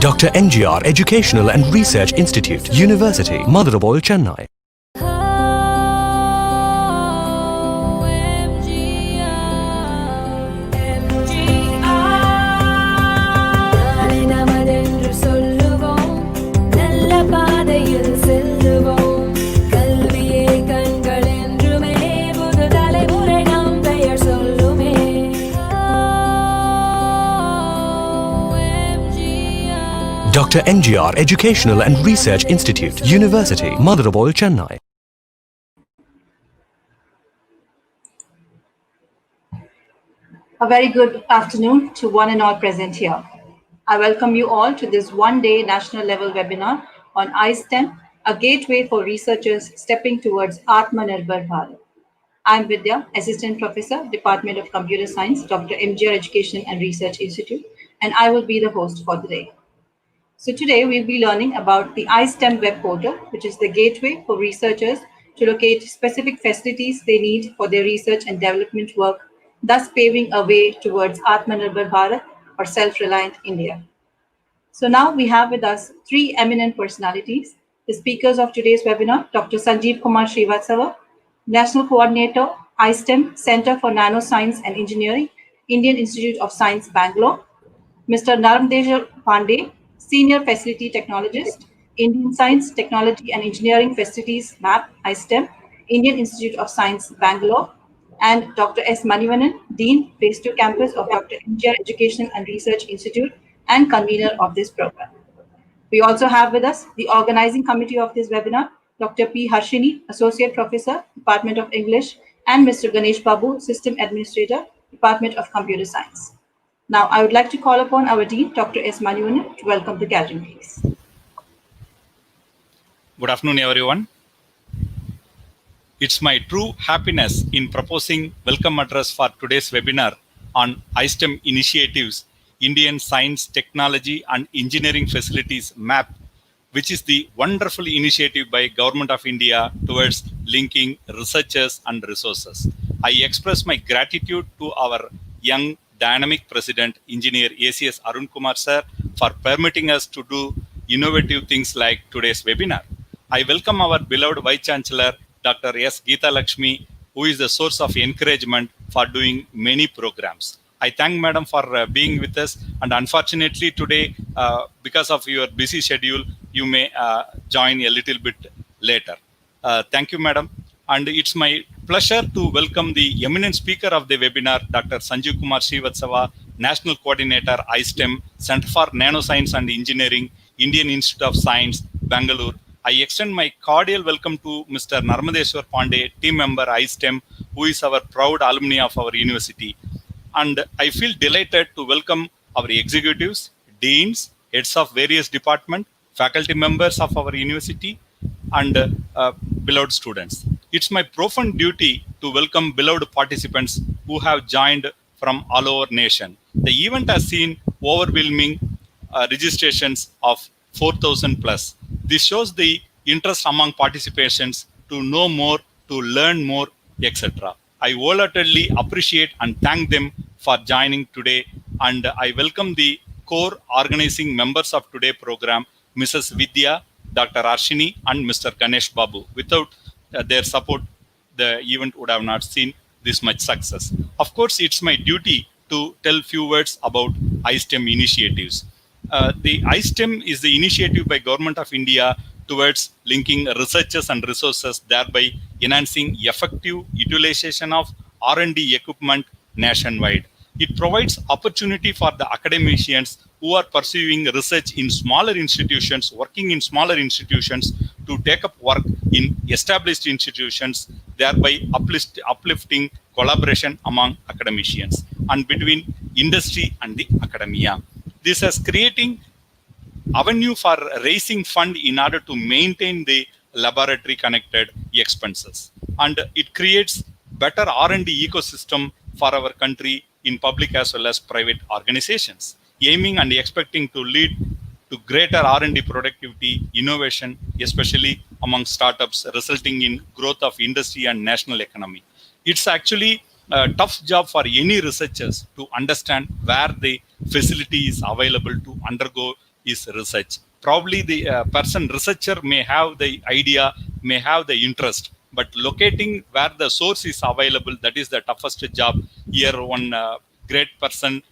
Dr. NGR Educational and Research Institute, University, Madurai, Chennai. Dr. NGR Educational and Research Institute, University, Madurai, Chennai. A very good afternoon to one and all present here. I welcome you all to this one-day national level webinar on iSTEM, a gateway for researchers stepping towards Atmanirbhar Bharat. I'm Vidya, Assistant Professor, Department of Computer Science, Dr. MGR Education and Research Institute, and I will be the host for the day. So today we'll be learning about the iSTEM web portal, which is the gateway for researchers to locate specific facilities they need for their research and development work, thus paving a way towards Atmanirbhar Bharat or self-reliant India. So now we have with us three eminent personalities. The speakers of today's webinar, Dr. Sanjeev Kumar Srivatsava, National Coordinator, iSTEM, Center for Nanoscience and Engineering, Indian Institute of Science, Bangalore, Mr. Narmdej Pandey, Senior Facility Technologist, Indian Science, Technology and Engineering Facilities, MAP, iSTEM, Indian Institute of Science, Bangalore, and Dr. S. Manivannan, Dean, Phase 2 Campus of Dr. MGR Education and Research Institute and convener of this program. We also have with us the organizing committee of this webinar, Dr. P. Harshini, Associate Professor, Department of English, and Mr. Ganesh Babu, System Administrator, Department of Computer Science. Now, I would like to call upon our Dean, Dr. S. Manivannan, to welcome the gathering, please. Good afternoon, everyone. It's my true happiness in proposing welcome address for today's webinar on iSTEM initiatives, Indian Science, Technology and Engineering Facilities MAP, which is the wonderful initiative by Government of India towards linking researchers and resources. I express my gratitude to our young dynamic President, Engineer ACS Arun Kumar sir, for permitting us to do innovative things like today's webinar. I welcome our beloved Vice Chancellor, Dr. S. Geeta Lakshmi, who is the source of encouragement for doing many programs. I thank Madam for being with us, and unfortunately today, because of your busy schedule, you may join a little bit later. Thank you, Madam. And it's my pleasure to welcome the eminent speaker of the webinar, Dr. Sanjeev Kumar Srivatsava, National Coordinator, iSTEM, Center for Nanoscience and Engineering, Indian Institute of Science, Bangalore. I extend my cordial welcome to Mr. Narmdej Pandey, team member iSTEM, who is our proud alumni of our university. And I feel delighted to welcome our executives, deans, heads of various departments, faculty members of our university, and beloved students. It's my profound duty to welcome beloved participants who have joined from all over nation. The event has seen overwhelming registrations of 4,000 plus. This shows the interest among participants to know more, to learn more, etc. I wholeheartedly appreciate and thank them for joining today, and I welcome the core organizing members of today's program, Mrs. Vidya, Dr. Arshini, and Mr. Ganesh Babu. Without their support, the event would have not seen this much success. Of course, it's my duty to tell few words about iSTEM initiatives. The iSTEM is the initiative by Government of India towards linking researchers and resources, thereby enhancing effective utilization of R&D equipment nationwide. It provides opportunity for the academicians who are pursuing research in smaller institutions, working in smaller institutions, to take up work in established institutions, thereby uplifting collaboration among academicians and between industry and the academia. This is creating avenue for raising fund in order to maintain the laboratory connected expenses, and it creates better R&D ecosystem for our country in public as well as private organizations, aiming and expecting to lead to greater R&D productivity, innovation, especially among startups, resulting in growth of industry and national economy. It's actually a tough job for any researchers to understand where the facility is available to undergo is research. Probably the researcher may have the idea, may have the interest, but locating where the source is available, that is the toughest job. Here one great person,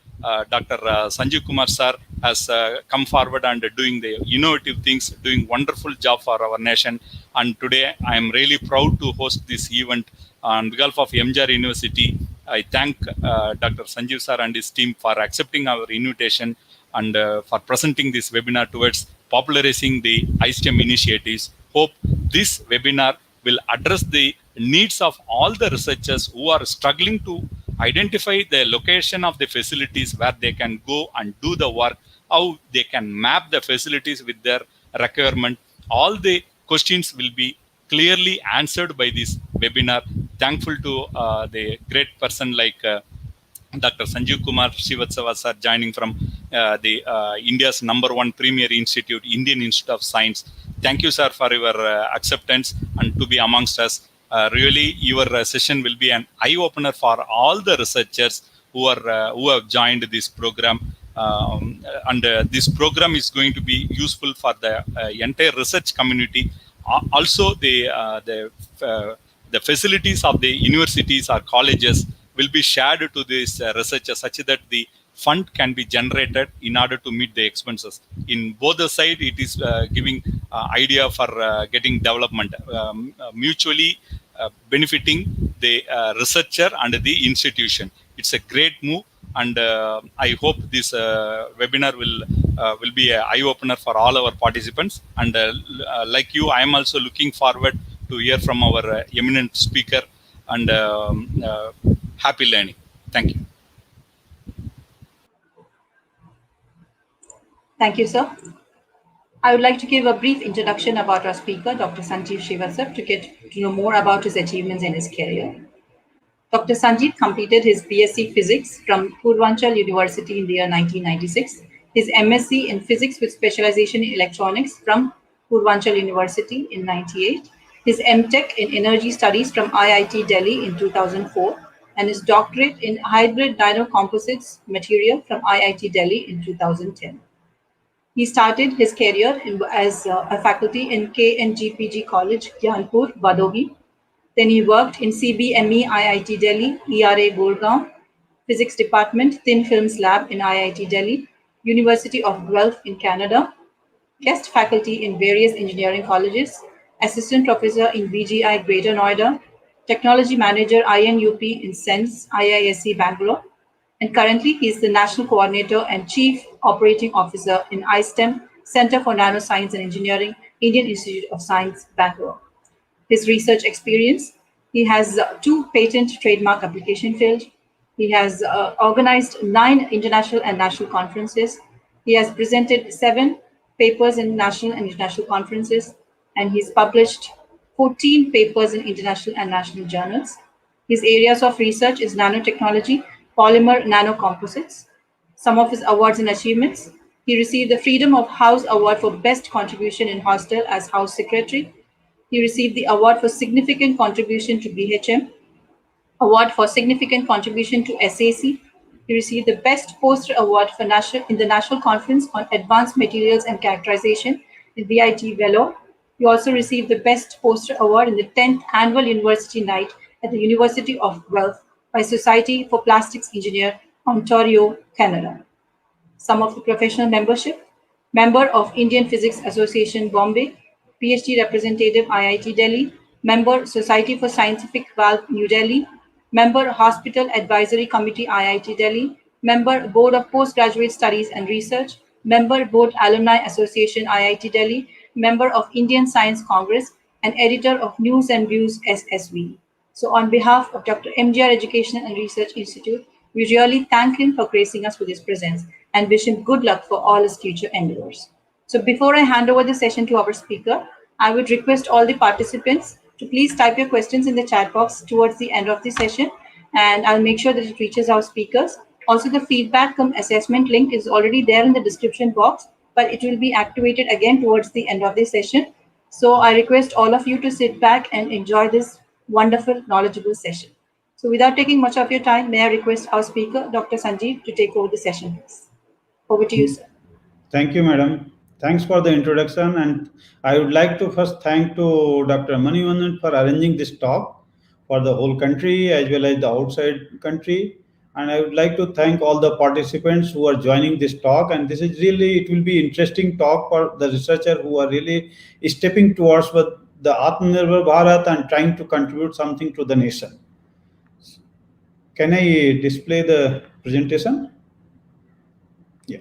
Dr. Sanjeev Kumar sir, has come forward and doing the innovative things, doing wonderful job for our nation. And today I am really proud to host this event on behalf of MGR University. I thank Dr. Sanjeev sir and his team for accepting our invitation and for presenting this webinar towards popularizing the iSTEM initiatives. Hope this webinar will address the needs of all the researchers who are struggling to identify the location of the facilities where they can go and do the work, how they can map the facilities with their requirement. All the questions will be clearly answered by this webinar. Thankful to the great person like Dr. Sanjeev Kumar Srivatsava sir joining from the India's #1 premier institute, Indian Institute of Science. Thank you, sir, for your acceptance and to be amongst us. Really, your session will be an eye-opener for all the researchers who have joined this program. And this program is going to be useful for the entire research community. Also, the facilities of the universities or colleges will be shared to these researchers such that the fund can be generated in order to meet the expenses. In both the side, it is giving idea for getting development, mutually benefiting the researcher and the institution. It's a great move, and I hope this webinar will be an eye-opener for all our participants. And like you, I am also looking forward to hear from our eminent speaker, and happy learning. Thank you. Thank you, sir. I would like to give a brief introduction about our speaker, Dr. Sanjeev Srivatsava, to get to know more about his achievements in his career. Dr. Sanjeev completed his BSc Physics from Purvanchal University in the year 1996, his MSc in Physics with specialization in Electronics from Purvanchal University in 1998, his MTech in Energy Studies from IIT Delhi in 2004, and his doctorate in Hybrid Dinocomposites Material from IIT Delhi in 2010. He started his career as a faculty in KNGPG College, Gyanpur, Badogi. Then he worked in CBME IIT Delhi, ERA Gurgaon, Physics Department, Thin Films Lab in IIT Delhi, University of Guelph in Canada, guest faculty in various engineering colleges, assistant professor in VGI Greater Noida, technology manager INUP in SENS, IISc Bangalore, and currently he is the National Coordinator and Chief Operating Officer in iSTEM, Center for Nanoscience and Engineering, Indian Institute of Science, Bangalore. His research experience: he has 2 patent trademark application filed. He has organized 9 international and national conferences. He has presented 7 papers in national and international conferences, and he's published 14 papers in international and national journals. His areas of research is nanotechnology, polymer nanocomposites. Some of his awards and achievements: he received the Freedom of House Award for Best Contribution in Hostel as House Secretary. He received the Award for Significant Contribution to BHM, Award for Significant Contribution to SAC. He received the Best Poster Award for in the National Conference on Advanced Materials and Characterization in VIT Vellore. He also received the Best Poster Award in the 10th Annual University Night at the University of Guelph by Society for Plastics Engineer, Ontario, Canada. Some of the professional membership: member of Indian Physics Association, Bombay, PhD representative, IIT Delhi, member Society for Scientific Valve, New Delhi, member Hospital Advisory Committee, IIT Delhi, member Board of Postgraduate Studies and Research, member Board Alumni Association, IIT Delhi, member of Indian Science Congress, and editor of News and Views, SSV. So on behalf of Dr. MGR Education and Research Institute, we really thank him for gracing us with his presence and wish him good luck for all his future endeavors. So before I hand over the session to our speaker, I would request all the participants to please type your questions in the chat box towards the end of the session, and I'll make sure that it reaches our speakers. Also, the feedback cum assessment link is already there in the description box, but it will be activated again towards the end of the session. So I request all of you to sit back and enjoy this wonderful, knowledgeable session. So without taking much of your time, may I request our speaker, Dr. Sanjeev, to take over the session, please. Over to you, sir. Thank you, madam. Thanks for the introduction. And I would like to first thank to Dr. Manivandan for arranging this talk for the whole country as well as the outside country. And I would like to thank all the participants who are joining this talk. And this is really, it will be interesting talk for the researcher who are really stepping towards with the Atmanirbhar Bharat and trying to contribute something to the nation. Can I display the presentation? Yeah.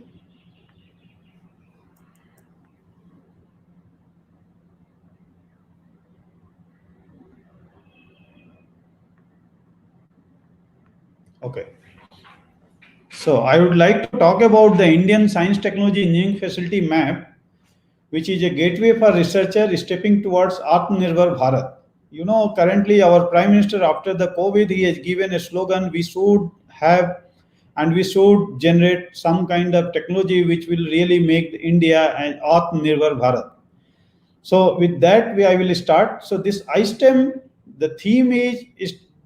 Okay. So I would like to talk about the Indian Science Technology Engineering Facility Map, which is a gateway for researchers stepping towards Atmanirbhar Bharat. You know, currently our Prime Minister, after the COVID, he has given a slogan: we should have and we should generate some kind of technology which will really make India an Atmanirbhar Bharat. So with that, I will start. So this iSTEM, the theme is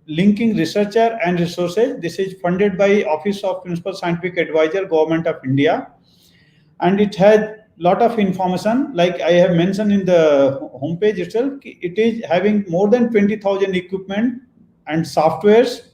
linking researcher and resources. This is funded by Office of Principal Scientific Advisor, Government of India, and it has lot of information. Like I have mentioned in the homepage itself, it is having more than 20,000 equipment and softwares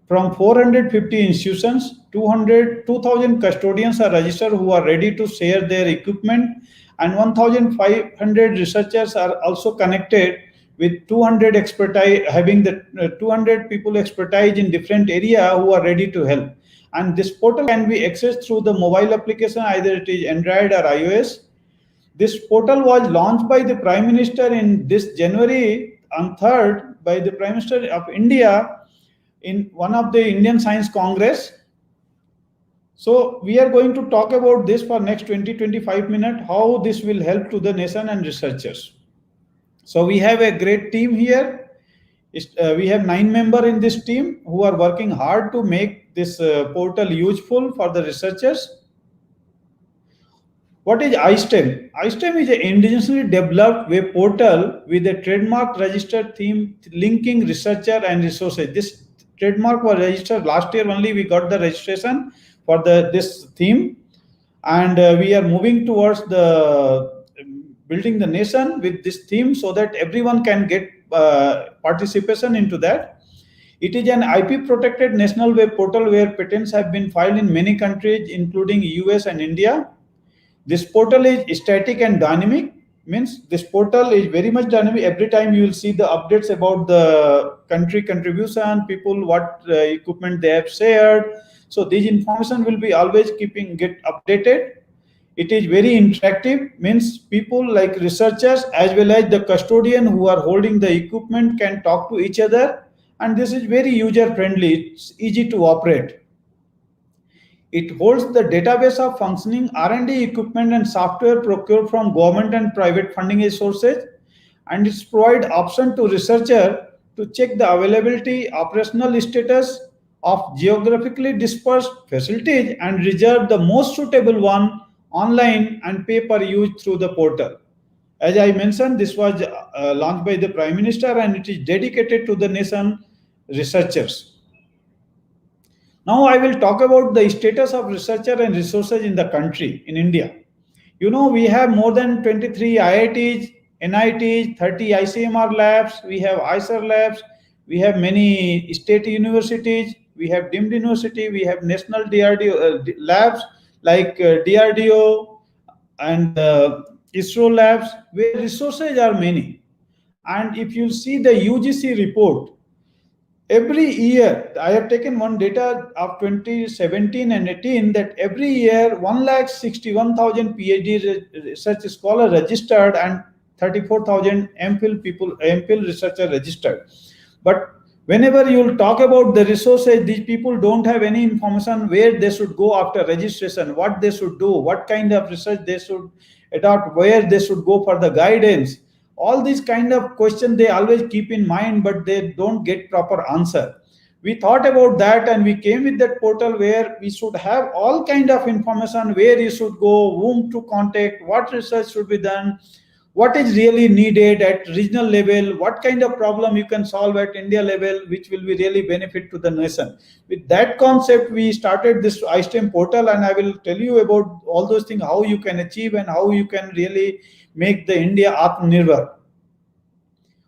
from 450 institutions. 2,000 custodians are registered who are ready to share their equipment, and 1,500 researchers are also connected with 200 expertise, having the 200 people expertise in different area who are ready to help. And this portal can be accessed through the mobile application, either it is Android or iOS. This portal was launched by the Prime Minister in this January on 3rd by the Prime Minister of India in one of the Indian Science Congress. So we are going to talk about this for next 20-25 minutes, how this will help to the nation and researchers. So we have a great team here. We have 9 members in this team who are working hard to make this portal useful for the researchers. What is iSTEM? iSTEM is an indigenously developed web portal with a trademark registered theme linking researcher and resources. This trademark was registered last year only. We got the registration for this theme, and we are moving towards the building the nation with this theme so that everyone can get participation into that. It is an IP protected national web portal where patents have been filed in many countries including US and India. This portal is static and dynamic, means this portal is very much dynamic. Every time you will see the updates about the country contribution, people, what equipment they have shared. So this information will be always get updated. It is very interactive, means people like researchers as well as the custodian who are holding the equipment can talk to each other, and this is very user friendly. It's easy to operate. It holds the database of functioning R&D equipment and software procured from government and private funding sources, and it's provide option to researcher to check the availability, operational status of geographically dispersed facilities and reserve the most suitable one online and pay per use through the portal. As I mentioned, this was launched by the Prime Minister and it is dedicated to the nation researchers. Now I will talk about the status of researcher and resources in the country, in India. You know, we have more than 23 IITs, NITs, 30 ICMR labs, we have ISER labs, we have many state universities, we have deemed university, we have national DRDO labs like DRDO and ISRO labs, where resources are many. And if you see the UGC report, every year, I have taken one data of 2017 and 18 that every year 161,000 PhD research scholar registered and 34,000 MPhil researcher registered. But whenever you will talk about the resources, these people don't have any information where they should go after registration, what they should do, what kind of research they should adopt, where they should go for the guidance. All these kind of questions they always keep in mind, but they don't get proper answer. We thought about that and we came with that portal where we should have all kind of information, where you should go, whom to contact, what research should be done, what is really needed at regional level, what kind of problem you can solve at India level, which will be really benefit to the nation. With that concept, we started this iSTEM portal, and I will tell you about all those things, how you can achieve and how you can really make the India Atmanirbhar.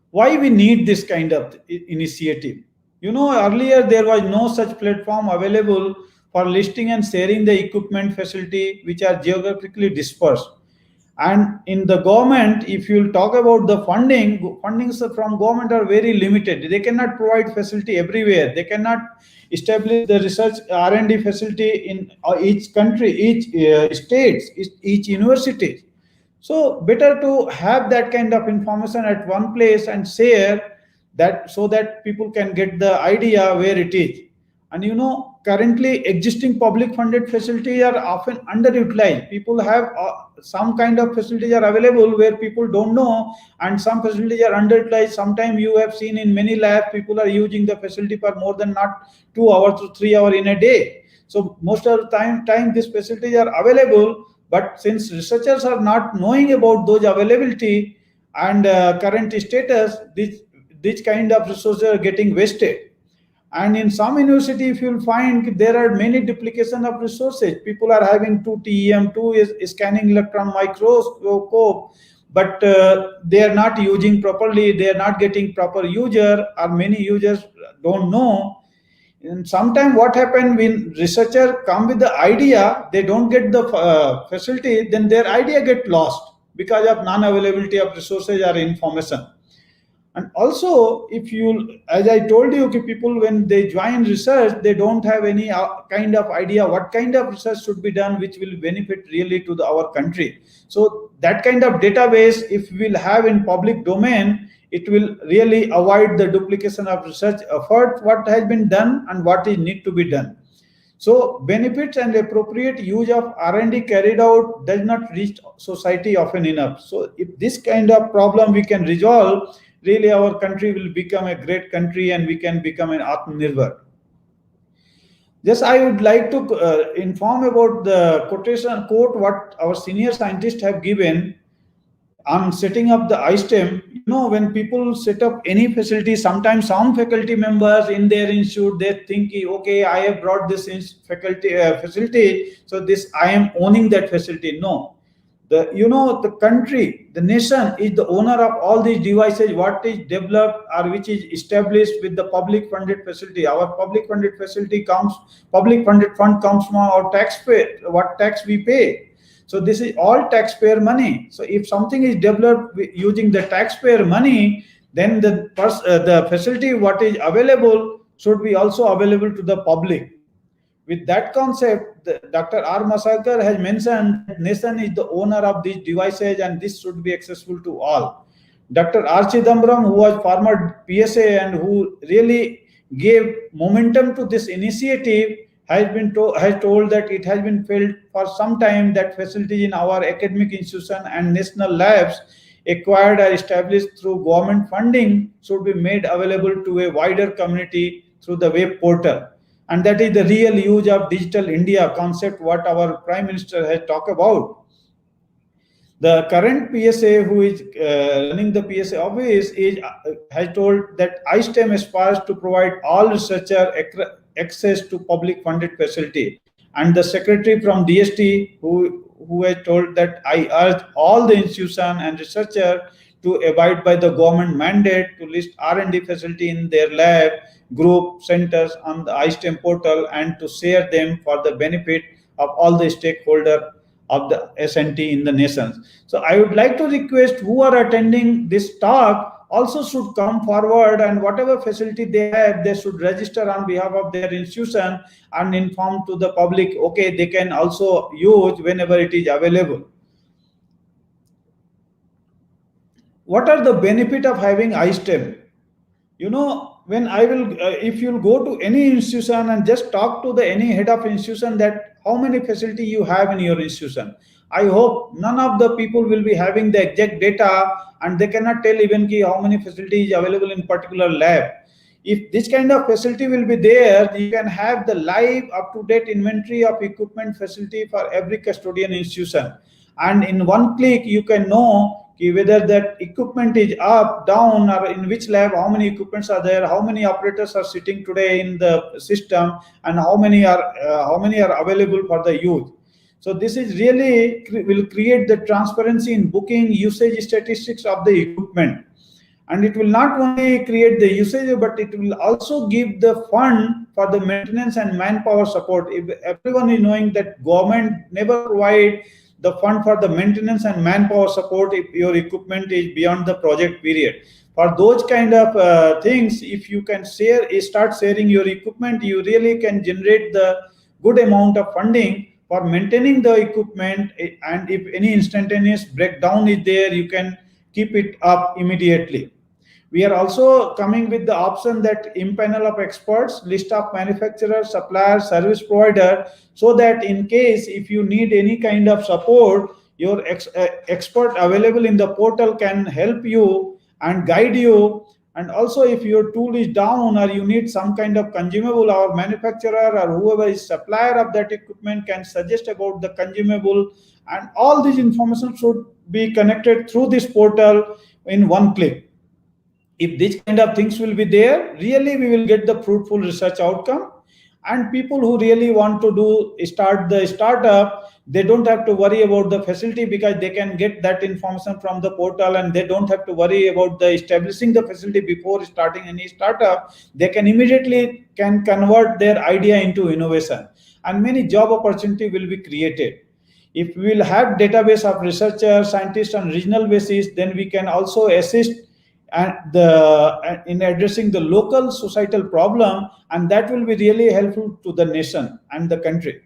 Why we need this kind of initiative? Earlier there was no such platform available for listing and sharing the equipment facility which are geographically dispersed. And in the government, if you talk about the fundings from government are very limited. They cannot provide facility everywhere. They cannot establish the research R&D facility in each country, each states, each university. So better to have that kind of information at one place and share that, so that people can get the idea where it is. And currently existing public funded facilities are often underutilized. People have some kind of facilities are available where people don't know, and some facilities are underutilized. Sometimes you have seen in many labs, people are using the facility for more than not 2 hours to 3 hours in a day. So most of the time these facilities are available, but since researchers are not knowing about those availability and current status, this kind of resources are getting wasted. And in some university, if you'll find, there are many duplication of resources. People are having 2 TEM, 2 is scanning electron microscope, but they are not using properly. They are not getting proper user, or many users don't know. And sometimes what happens when researchers come with the idea, they don't get the facility, then their idea get lost because of non-availability of resources or information. And also, if you, as I told you, people when they join research, they don't have any kind of idea what kind of research should be done, which will benefit really to our country. So that kind of database, if we'll have in public domain, it will really avoid the duplication of research effort, what has been done and what is need to be done. So benefits and appropriate use of R&D carried out does not reach society often enough. So if this kind of problem we can resolve, really our country will become a great country and we can become an Atmanirbhar. Just I would like to inform about the quote what our senior scientists have given on setting up the iSTEM. When people set up any facility, sometimes some faculty members in their institute, they think, okay, I have brought this facility, so this I am owning that facility. No. The country, the nation is the owner of all these devices, what is developed or which is established with the public funded facility. Our public funded public funded fund comes from our taxpayer, what tax we pay. So this is all taxpayer money. So if something is developed using the taxpayer money, then the facility what is available should be also available to the public. With that concept, Dr. R. Masakar has mentioned that nation is the owner of these devices and this should be accessible to all. Dr. R. Chidambaram, who was former PSA and who really gave momentum to this initiative, has told that it has been felt for some time that facilities in our academic institution and national labs acquired or established through government funding should be made available to a wider community through the web portal. And that is the real use of Digital India concept, what our Prime Minister has talked about. The current PSA who is running the PSA office has told that iSTEM aspires to provide all researchers access to public funded facility. And the secretary from DST who has told that I urge all the institution and researchers to abide by the government mandate to list R&D facility in their lab, group, centers on the iSTEM portal and to share them for the benefit of all the stakeholders of the SNT in the nations. So I would like to request who are attending this talk also should come forward, and whatever facility they have, they should register on behalf of their institution and inform to the public, okay, they can also use whenever it is available. What are the benefit of having iSTEM? When if you'll go to any institution and just talk to any head of institution that how many facility you have in your institution, I hope none of the people will be having the exact data and they cannot tell even how many facilities available in particular lab. If this kind of facility will be there, you can have the live up-to-date inventory of equipment facility for every custodian institution. And in one click, you can know whether that equipment is up, down, or in which lab, how many equipments are there, how many operators are sitting today in the system, and how many are available for the use. So this is really will create the transparency in booking, usage statistics of the equipment. And it will not only create the usage, but it will also give the fund for the maintenance and manpower support. If everyone is knowing that government never provide the fund for the maintenance and manpower support if your equipment is beyond the project period. For those kind of things, if you can start sharing your equipment, you really can generate the good amount of funding for maintaining the equipment. And if any instantaneous breakdown is there, you can keep it up immediately. We are also coming with the option that impanel of experts, list of manufacturers, suppliers, service provider, so that in case if you need any kind of support, your expert available in the portal can help you and guide you. And also if your tool is down or you need some kind of consumable, our manufacturer or whoever is supplier of that equipment can suggest about the consumable, and all this information should be connected through this portal in one click. If these kind of things will be there, really we will get the fruitful research outcome. And people who really want to start the startup, they don't have to worry about the facility, because they can get that information from the portal, and they don't have to worry about the establishing the facility before starting any startup. They can immediately convert their idea into innovation, and many job opportunity will be created. If we will have database of researchers, scientists on regional basis, then we can also assist in addressing the local societal problem, and that will be really helpful to the nation and the country.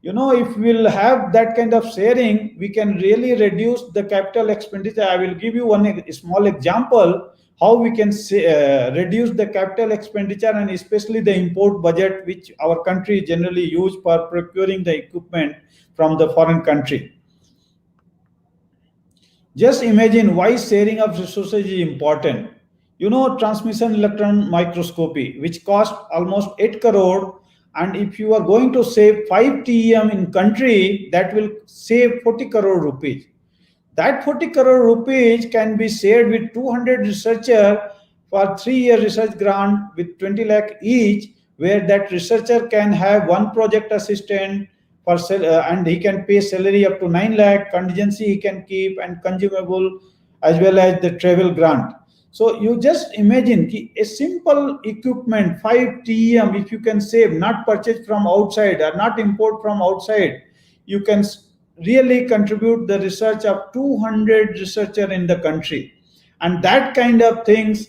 If we'll have that kind of sharing, we can really reduce the capital expenditure. I will give you one small example how we can reduce the capital expenditure, and especially the import budget, which our country generally use for procuring the equipment from the foreign country. Just imagine why sharing of resources is important. Transmission electron microscopy, which cost almost 8 crore, and if you are going to save 5 TEM in country, that will save 40 crore rupees. That 40 crore rupees can be shared with 200 researchers for 3-year research grant with 20 lakh each, where that researcher can have one project assistant, and he can pay salary up to 9 lakh, contingency he can keep, and consumable, as well as the travel grant. So you just imagine a simple equipment, 5 TEM, if you can save, not purchase from outside or not import from outside, you can really contribute the research of 200 researchers in the country. And that kind of things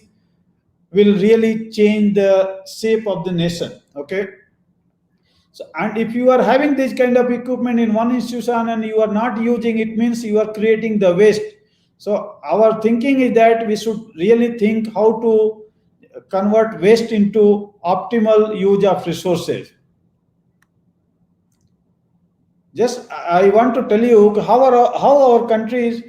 will really change the shape of the nation. Okay. So, and if you are having this kind of equipment in one institution and you are not using, it means you are creating the waste. So our thinking is that we should really think how to convert waste into optimal use of resources. Just I want to tell you how our countries,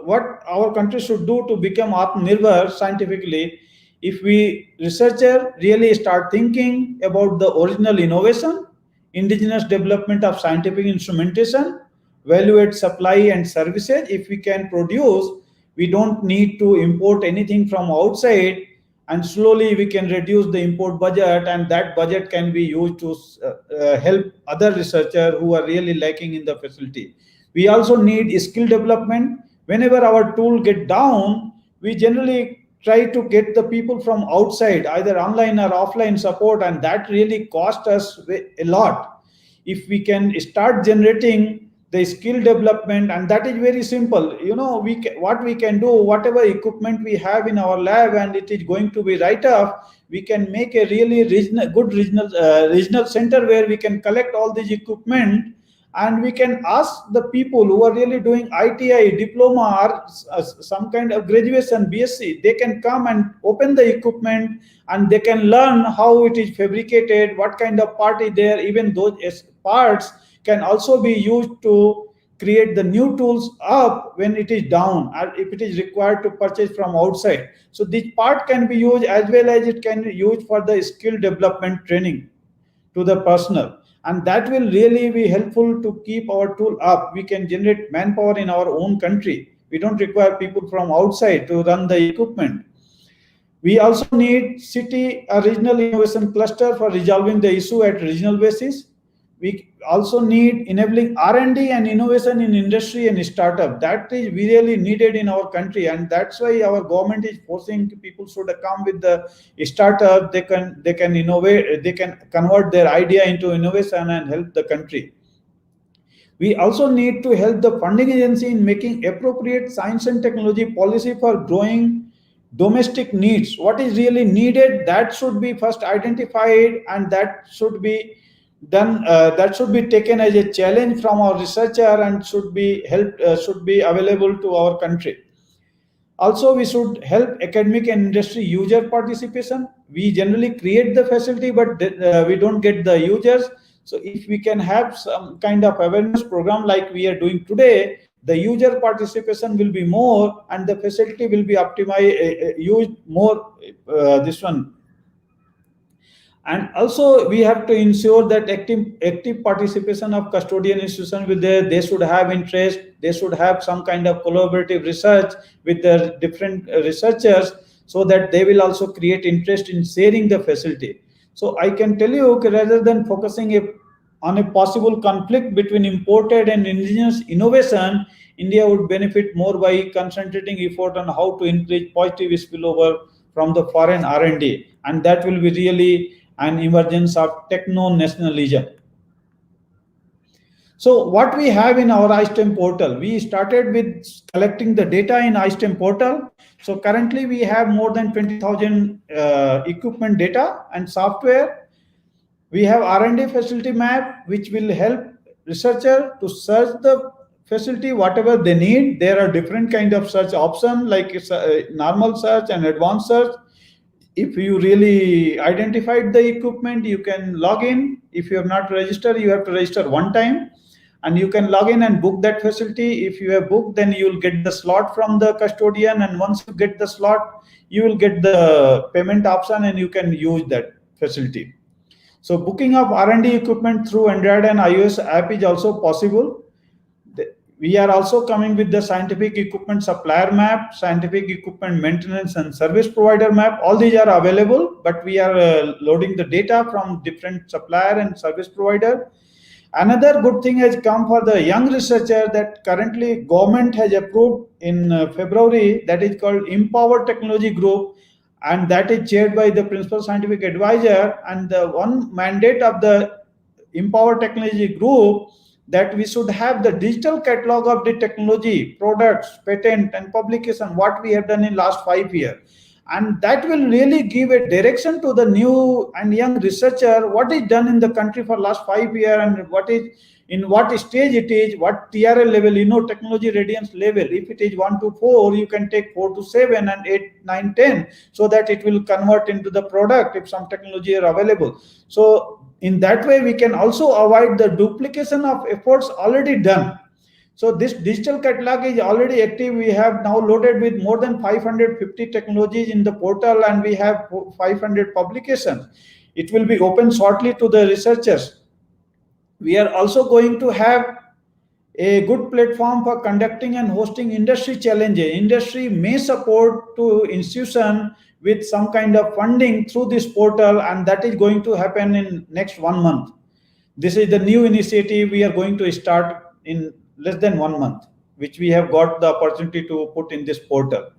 what our country should do to become Atmanirbhar scientifically. If we researcher really start thinking about the original innovation, indigenous development of scientific instrumentation, value-added supply and services, if we can produce, we don't need to import anything from outside, and slowly we can reduce the import budget, and that budget can be used to help other researchers who are really lacking in the facility. We also need skill development. Whenever our tool get down, we generally try to get the people from outside, either online or offline support, and that really cost us a lot. If we can start generating the skill development, and that is very simple. What we can do, whatever equipment we have in our lab and it is going to be right off, we can make a really good regional center where we can collect all this equipment, and we can ask the people who are really doing ITI, diploma, or some kind of graduation, BSc, they can come and open the equipment, and they can learn how it is fabricated, what kind of part is there. Even those parts can also be used to create the new tools up when it is down, or if it is required to purchase from outside. So this part can be used, as well as it can be used for the skill development training to the personnel. and that will really be helpful to keep our tool up. We can generate manpower in our own country. We don't require people from outside to run the equipment. We also need city or regional innovation cluster for resolving the issue at regional basis. We also need enabling R&D and innovation in industry and startup. That is really needed in our country, and that's why our government is forcing people should come with the startup. They can innovate, they can convert their idea into innovation and help the country. We also need to help the funding agency in making appropriate science and technology policy for growing domestic needs. What is really needed, that should be first identified, and that should be done. That should be taken as a challenge from our researcher and should be helped. Should be available to our country. Also, we should help academic and industry user participation. We generally create the facility, but we don't get the users. So if we can have some kind of awareness program like we are doing today, the user participation will be more and the facility will be optimized, used more, this one. And also we have to ensure that active participation of custodian institutions with they should have interest, they should have some kind of collaborative research with the different researchers, so that they will also create interest in sharing the facility. So I can tell you, rather than focusing on a possible conflict between imported and indigenous innovation, India would benefit more by concentrating effort on how to increase positive spillover from the foreign R&D, and that will be really an emergence of techno-nationalism. So what we have in our iSTEM portal, we started with collecting the data in iSTEM portal. So currently we have more than 20,000 equipment data and software. We have R&D facility map, which will help researcher to search the facility whatever they need. There are different kind of search options like normal search and advanced search. If you really identified the equipment, you can log in. If you have not registered, you have to register one time, and you can log in and book that facility. If you have booked, then you will get the slot from the custodian, and once you get the slot, you will get the payment option and you can use that facility. So booking of R&D equipment through Android and iOS app is also possible. We are also coming with the scientific equipment supplier map, scientific equipment maintenance and service provider map. All these are available, but we are loading the data from different supplier and service provider. Another good thing has come for the young researcher that currently government has approved in February, that is called Empower Technology Group, and that is chaired by the principal scientific advisor. And the one mandate of the Empower Technology Group, that we should have the digital catalog of the technology, products, patent and publication, what we have done in last 5 years. And that will really give a direction to the new and young researcher, what is done in the country for last 5 years and what is in what stage it is, what TRL level, technology readiness level. If it is 1 to 4, you can take 4 to 7 and 8, 9, 10, so that it will convert into the product if some technology are available. So in that way, we can also avoid the duplication of efforts already done. So this digital catalog is already active. We have now loaded with more than 550 technologies in the portal, and we have 500 publications. It will be open shortly to the researchers. We are also going to have a good platform for conducting and hosting industry challenges. Industry may support to institution with some kind of funding through this portal, and that is going to happen in next 1 month. This is the new initiative we are going to start in less than 1 month, which we have got the opportunity to put in this portal.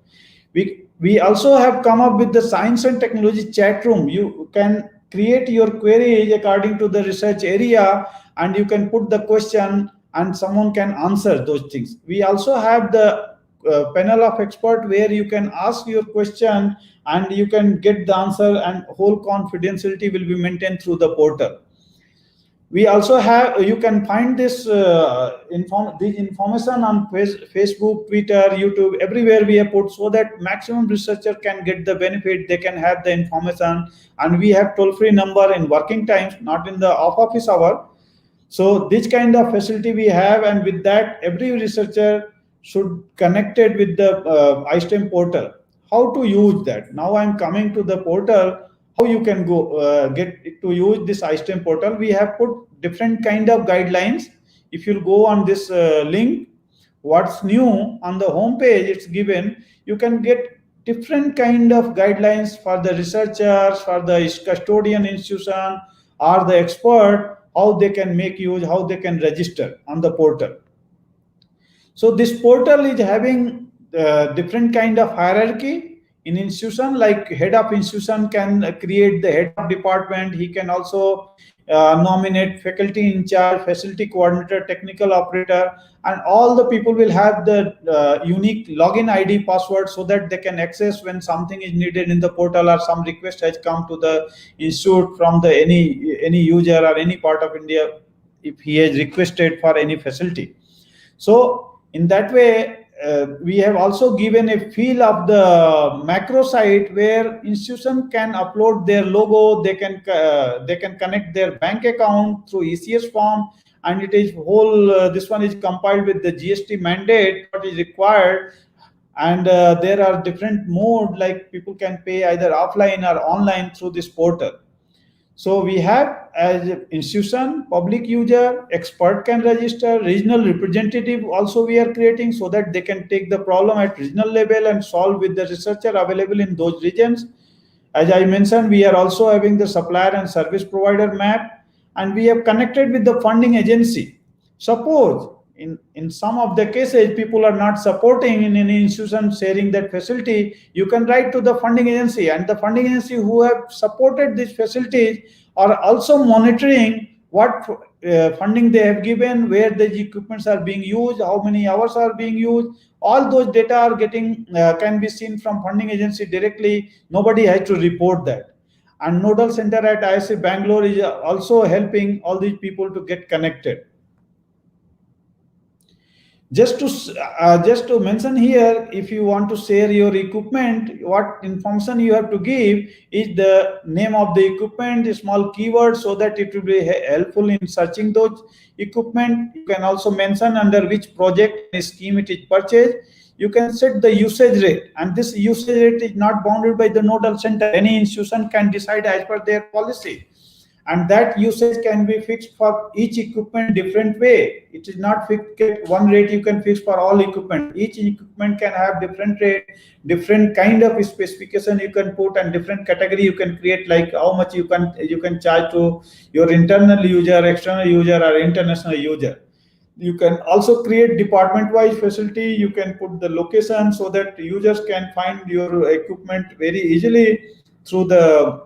We also have come up with the science and technology chat room. You can create your queries according to the research area, and you can put the question and someone can answer those things. We also have the panel of expert where you can ask your question and you can get the answer, and whole confidentiality will be maintained through the portal. We also have, you can find this information on Facebook, Twitter, YouTube, everywhere we have put, so that maximum researcher can get the benefit, they can have the information. And we have toll-free number in working times, not in the off-office hour. So this kind of facility we have, and with that, every researcher should connected with the iSTEM portal. How to use that? Now I'm coming to the portal, how you can go get to use this iSTEM portal. We have put different kind of guidelines. If you go on this link, what's new on the home page, it's given, you can get different kind of guidelines for the researchers, for the custodian institution or the expert, how they can make use, how they can register on the portal. So this portal is having different kind of hierarchy. In institution, like head of institution can create the head of department. He can also nominate faculty in charge, facility coordinator, technical operator, and all the people will have the unique login ID password so that they can access when something is needed in the portal or some request has come to the institute from the any user or any part of India if he has requested for any facility. So in that way, we have also given a feel of the macro site where institution can upload their logo, they can connect their bank account through ECS form, and it is whole. This one is compiled with the GST mandate what is required, and there are different mode like people can pay either offline or online through this portal. So we have as institution, public user, expert can register, regional representative also we are creating so that they can take the problem at regional level and solve with the researcher available in those regions. As I mentioned, we are also having the supplier and service provider map, and we have connected with the funding agency. Suppose in some of the cases, people are not supporting in any institution sharing that facility, you can write to the funding agency, and the funding agency who have supported these facilities are also monitoring what funding they have given, where the equipments are being used, how many hours are being used. All those data are getting can be seen from funding agency directly. Nobody has to report that. And Nodal Center at IISc Bangalore is also helping all these people to get connected. Just to mention here, if you want to share your equipment, what information you have to give is the name of the equipment, a small keyword, so that it will be helpful in searching those equipment. You can also mention under which project and scheme it is purchased. You can set the usage rate, and this usage rate is not bounded by the Nodal Center. Any institution can decide as per their policy, and that usage can be fixed for each equipment different way. It is not fixed one rate you can fix for all equipment. Each equipment can have different rate, different kind of specification you can put, and different category you can create, like how much you can charge to your internal user, external user, or international user. You can also create department-wise facility. You can put the location so that users can find your equipment very easily through the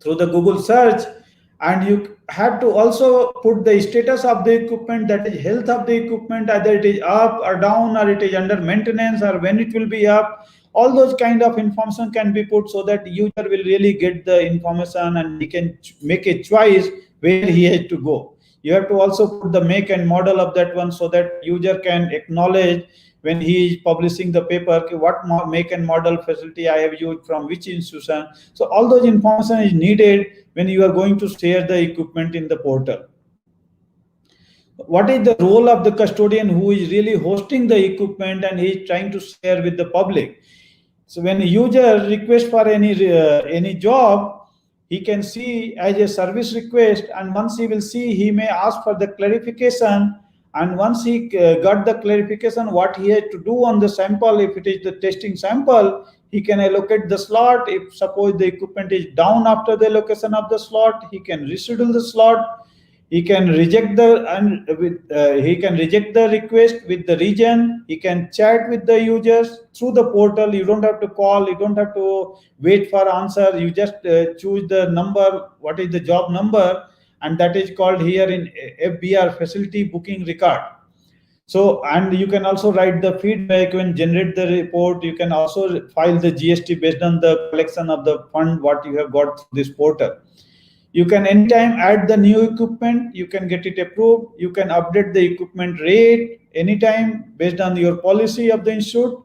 Google search. And you have to also put the status of the equipment, that is health of the equipment, either it is up or down, or it is under maintenance, or when it will be up. All those kind of information can be put so that user will really get the information and he can make a choice where he has to go. You have to also put the make and model of that one so that user can acknowledge when he is publishing the paper, what make and model facility I have used from which institution. So all those information is needed when you are going to share the equipment in the portal. What is the role of the custodian who is really hosting the equipment and he is trying to share with the public? So when a user requests for any job, he can see as a service request, and once he will see, he may ask for the clarification. And once he got the clarification, what he had to do on the sample, if it is the testing sample, he can allocate the slot. If suppose the equipment is down after the allocation of the slot, he can reschedule the slot. He can reject the request with the region. He can chat with the users through the portal. You don't have to call. You don't have to wait for answer. You just choose the number. What is the job number? And that is called here in FBR, facility booking record. So, and you can also write the feedback and generate the report. You can also file the GST based on the collection of the fund what you have got through this portal. You can anytime add the new equipment. You can get it approved. You can update the equipment rate anytime based on your policy of the institute.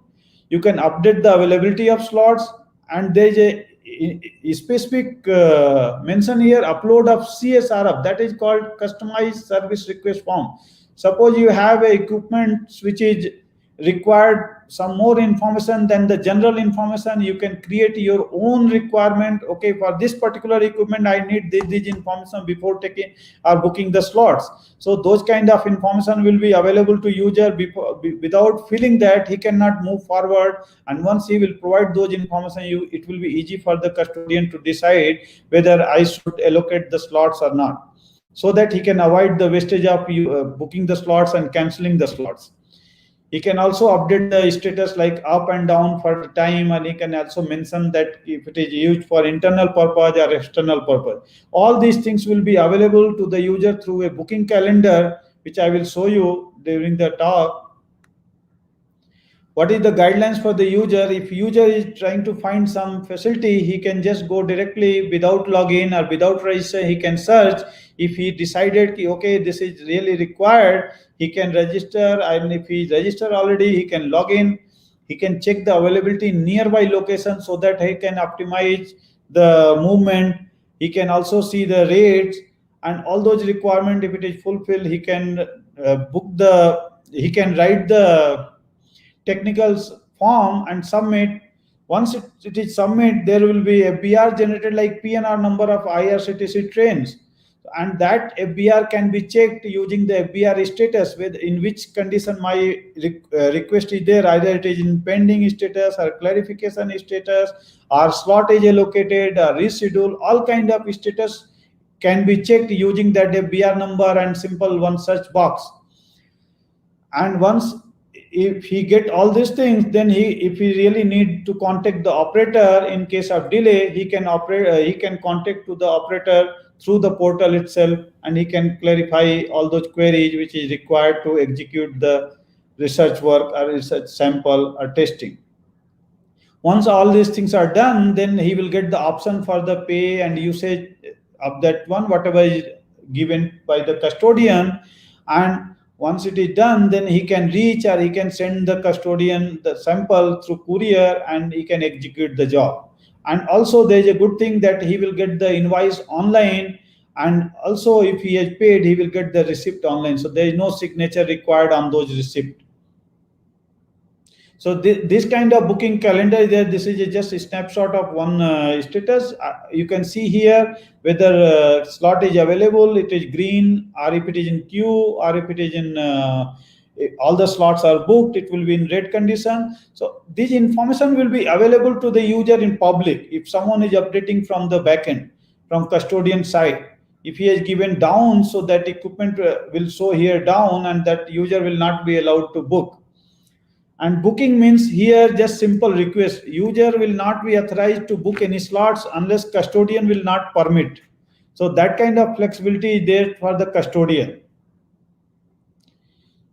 You can update the availability of slots, and there is a specific mention here, upload of CSRF, that is called customized service request form. Suppose you have a equipment which is required some more information than the general information, you can create your own requirement. Okay, for this particular equipment I need this information before taking or booking the slots. So those kind of information will be available to user without feeling that he cannot move forward. And once he will provide those information, it will be easy for the custodian to decide whether I should allocate the slots or not, so that he can avoid the wastage of booking the slots and canceling the slots. He can also update the status like up and down for the time, and he can also mention that if it is used for internal purpose or external purpose. All these things will be available to the user through a booking calendar, which I will show you during the talk. What is the guidelines for the user? If user is trying to find some facility, he can just go directly without login or without register. He can search. If he decided, okay, this is really required, he can register. And if he registered already, he can log in. He can check the availability in nearby location so that he can optimize the movement. He can also see the rates and all those requirements. If it is fulfilled, he can he can write the technical form and submit. Once it is submit, there will be a FBR generated like PNR number of IRCTC trains, and that FBR can be checked using the FBR status, with in which condition my request is there, either it is in pending status or clarification status or slot is allocated or reschedule. All kind of status can be checked using that FBR number and simple one search box. And once if he get all these things, then if he really need to contact the operator in case of delay, he can contact to the operator through the portal itself, and he can clarify all those queries which is required to execute the research work or research sample or testing. Once all these things are done, then he will get the option for the pay and usage of that one, whatever is given by the custodian. And once it is done, then he can reach or he can send the custodian the sample through courier, and he can execute the job. And also there is a good thing that he will get the invoice online, and also if he has paid, he will get the receipt online. So there is no signature required on those receipts. So this kind of booking calendar there, this is just a snapshot of one status. You can see here whether slot is available, it is green, or if it is in queue, or if it is in all the slots are booked, it will be in red condition. So this information will be available to the user in public. If someone is updating from the backend, from custodian side, if he has given down, so that equipment will show here down, and that user will not be allowed to book. And booking means here just simple request. User will not be authorized to book any slots unless custodian will not permit. So that kind of flexibility is there for the custodian.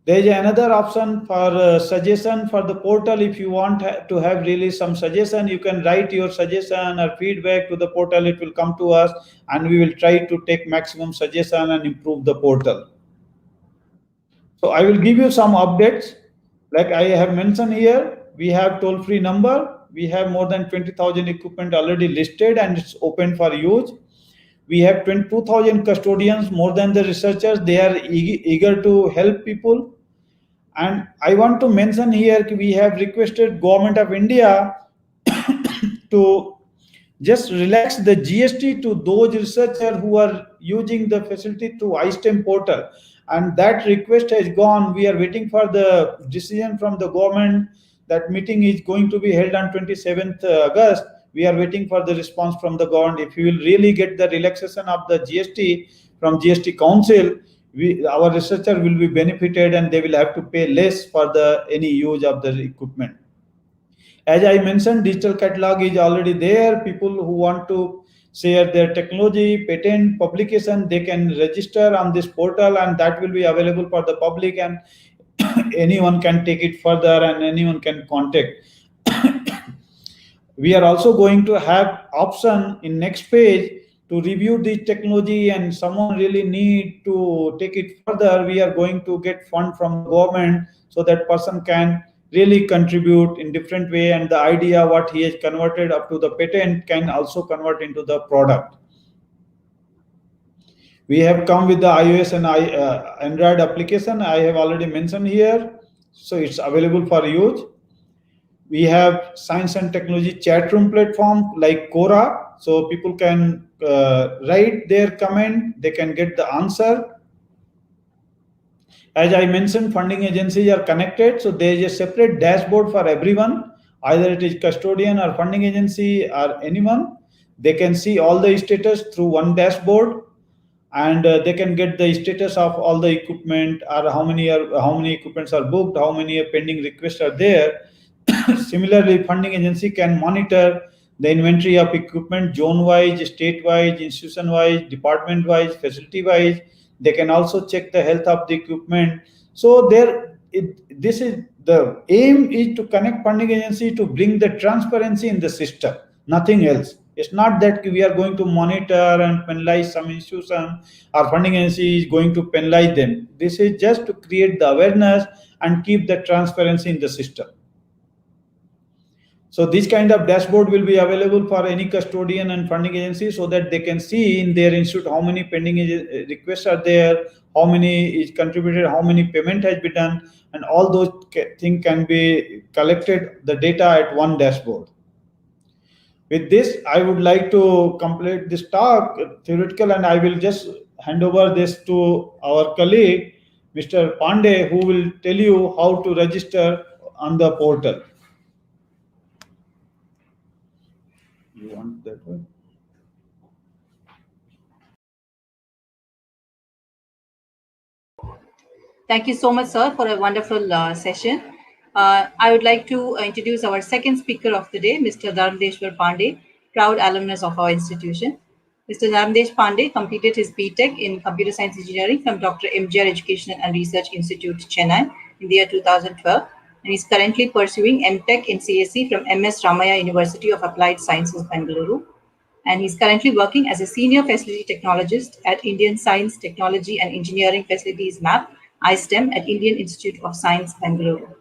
There is another option for suggestion for the portal. If you want to have really some suggestion, you can write your suggestion or feedback to the portal. It will come to us, and we will try to take maximum suggestion and improve the portal. So I will give you some updates. Like I have mentioned here, we have toll-free number. We have more than 20,000 equipment already listed, and it's open for use. We have 22,000 custodians, more than the researchers. They are eager to help people. And I want to mention here, we have requested Government of India to just relax the GST to those researchers who are using the facility through iSTEM portal. And that request has gone. We are waiting for the decision from the government. That meeting is going to be held on 27th August. We are waiting for the response from the government. If we will really get the relaxation of the GST from GST Council, our researcher will be benefited, and they will have to pay less for any use of the equipment. As I mentioned, digital catalog is already there. People who want to share their technology, patent, publication, they can register on this portal, and that will be available for the public, and anyone can take it further and anyone can contact. We are also going to have option in next page to review the technology, and someone really need to take it further. We are going to get fund from the government, so that person can really contribute in different way, and the idea what he has converted up to the patent can also convert into the product. We have come with the iOS and Android application. I have already mentioned here. So it's available for use. We have science and technology chat room platform like Quora, so people can write their comment, they can get the answer. As I mentioned, funding agencies are connected, so there is a separate dashboard for everyone, either it is custodian or funding agency or anyone. They can see all the status through one dashboard, and they can get the status of all the equipment, or how many equipments are booked, how many pending requests are there. Similarly, funding agency can monitor the inventory of equipment zone-wise, state-wise, institution-wise, department-wise, facility-wise. They can also check the health of the equipment. So this is the aim is to connect funding agency to bring the transparency in the system, nothing else. It's not that we are going to monitor and penalize some institution or funding agency is going to penalize them. This is just to create the awareness and keep the transparency in the system. So this kind of dashboard will be available for any custodian and funding agency, so that they can see in their institute how many pending requests are there, how many is contributed, how many payment has been done, and all those things can be collected, the data at one dashboard. With this, I would like to complete this talk, theoretical, and I will just hand over this to our colleague, Mr. Pandey, who will tell you how to register on the portal. You want that one? Thank you so much, sir, for a wonderful session. I would like to introduce our second speaker of the day, Mr. Dharmdeshwar Pandey, proud alumnus of our institution. Mr. Dharmdesh Pandey completed his BTech in Computer Science Engineering from Dr. MGR Educational and Research Institute, Chennai, in the year 2012, and is currently pursuing MTech in CSE from MS Ramaya University of Applied Sciences, Bengaluru. And he's currently working as a senior facility technologist at Indian Science, Technology and Engineering Facilities MAP, ISTEM, at Indian Institute of Science, Bengaluru.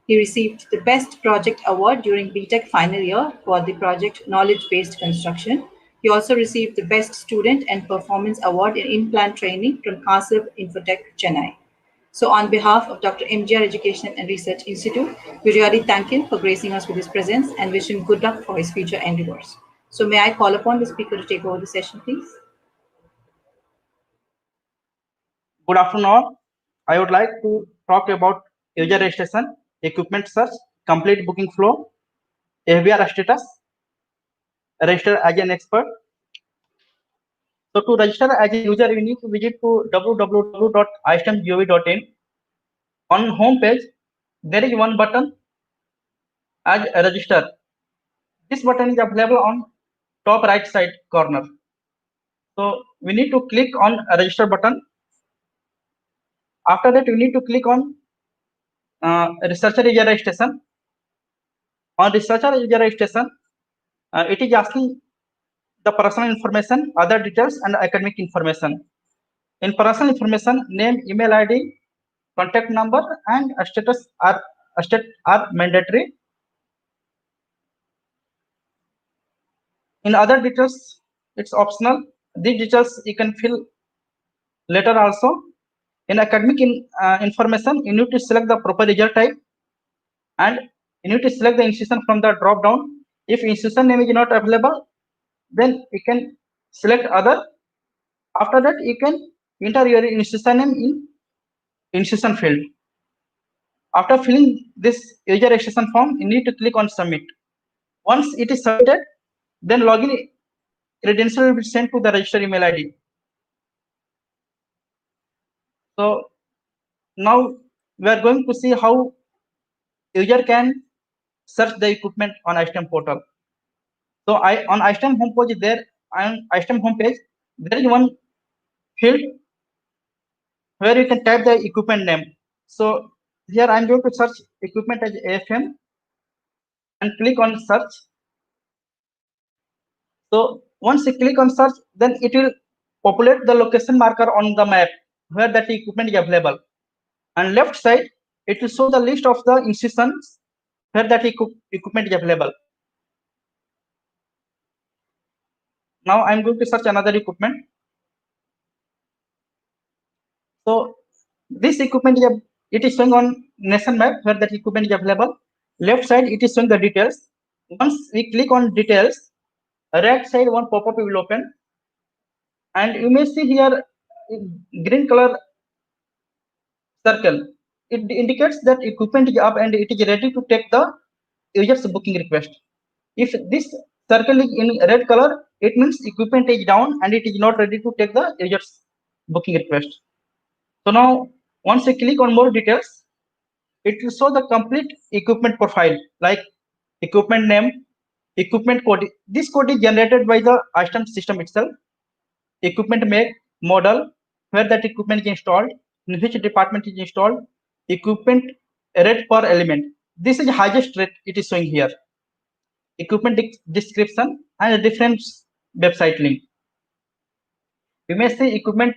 He received the Best Project Award during BTech final year for the project Knowledge-Based Construction. He also received the Best Student and Performance Award in In-Plant Training from CASIB Infotech, Chennai. So on behalf of Dr. MGR Education and Research Institute, we really thank him for gracing us with his presence and wish him good luck for his future endeavors. So may I call upon the speaker to take over the session, please? Good afternoon all. I would like to talk about user registration, equipment search, complete booking flow, FBR status, register as an expert. So to register as a user, you need to visit to www.istem.gov.in. On home page, there is one button as register. This button is available on top right side corner. So we need to click on a register button. After that, we need to click on researcher user registration. On researcher user registration, it is asking the personal information, other details, and academic information. In personal information, name, email ID, contact number, and status are mandatory. In other details, it's optional. These details you can fill later also. In academic information, you need to select the proper user type, and you need to select the institution from the drop down. If institution name is not available, then you can select other. After that, you can enter your institution name in institution field. After filling this user registration form, you need to click on submit. Once it is submitted, then login credential will be sent to the registered email ID. So now we are going to see how user can search the equipment on iSTEM portal. So on iSTEM homepage there is one field where you can type the equipment name. So here I'm going to search equipment as AFM and click on search. So once you click on search, then it will populate the location marker on the map where that equipment is available. And left side, it will show the list of the institutions where that equipment is available. Now I'm going to search another equipment. So this equipment it is showing on nation map where that equipment is available. Left side it is showing the details. Once we click on details, right side one pop-up will open, and you may see here green color circle. It indicates that equipment is up and it is ready to take the user's booking request. If this circle is in red color, it means equipment is down and it is not ready to take the user's booking request. So now once I click on more details, it will show the complete equipment profile like equipment name, equipment code. This code is generated by the iSTEM system itself. Equipment make, model, where that equipment is installed, in which department is installed, equipment rate per element. This is highest rate it is showing here. Equipment description and a different website link. You may see equipment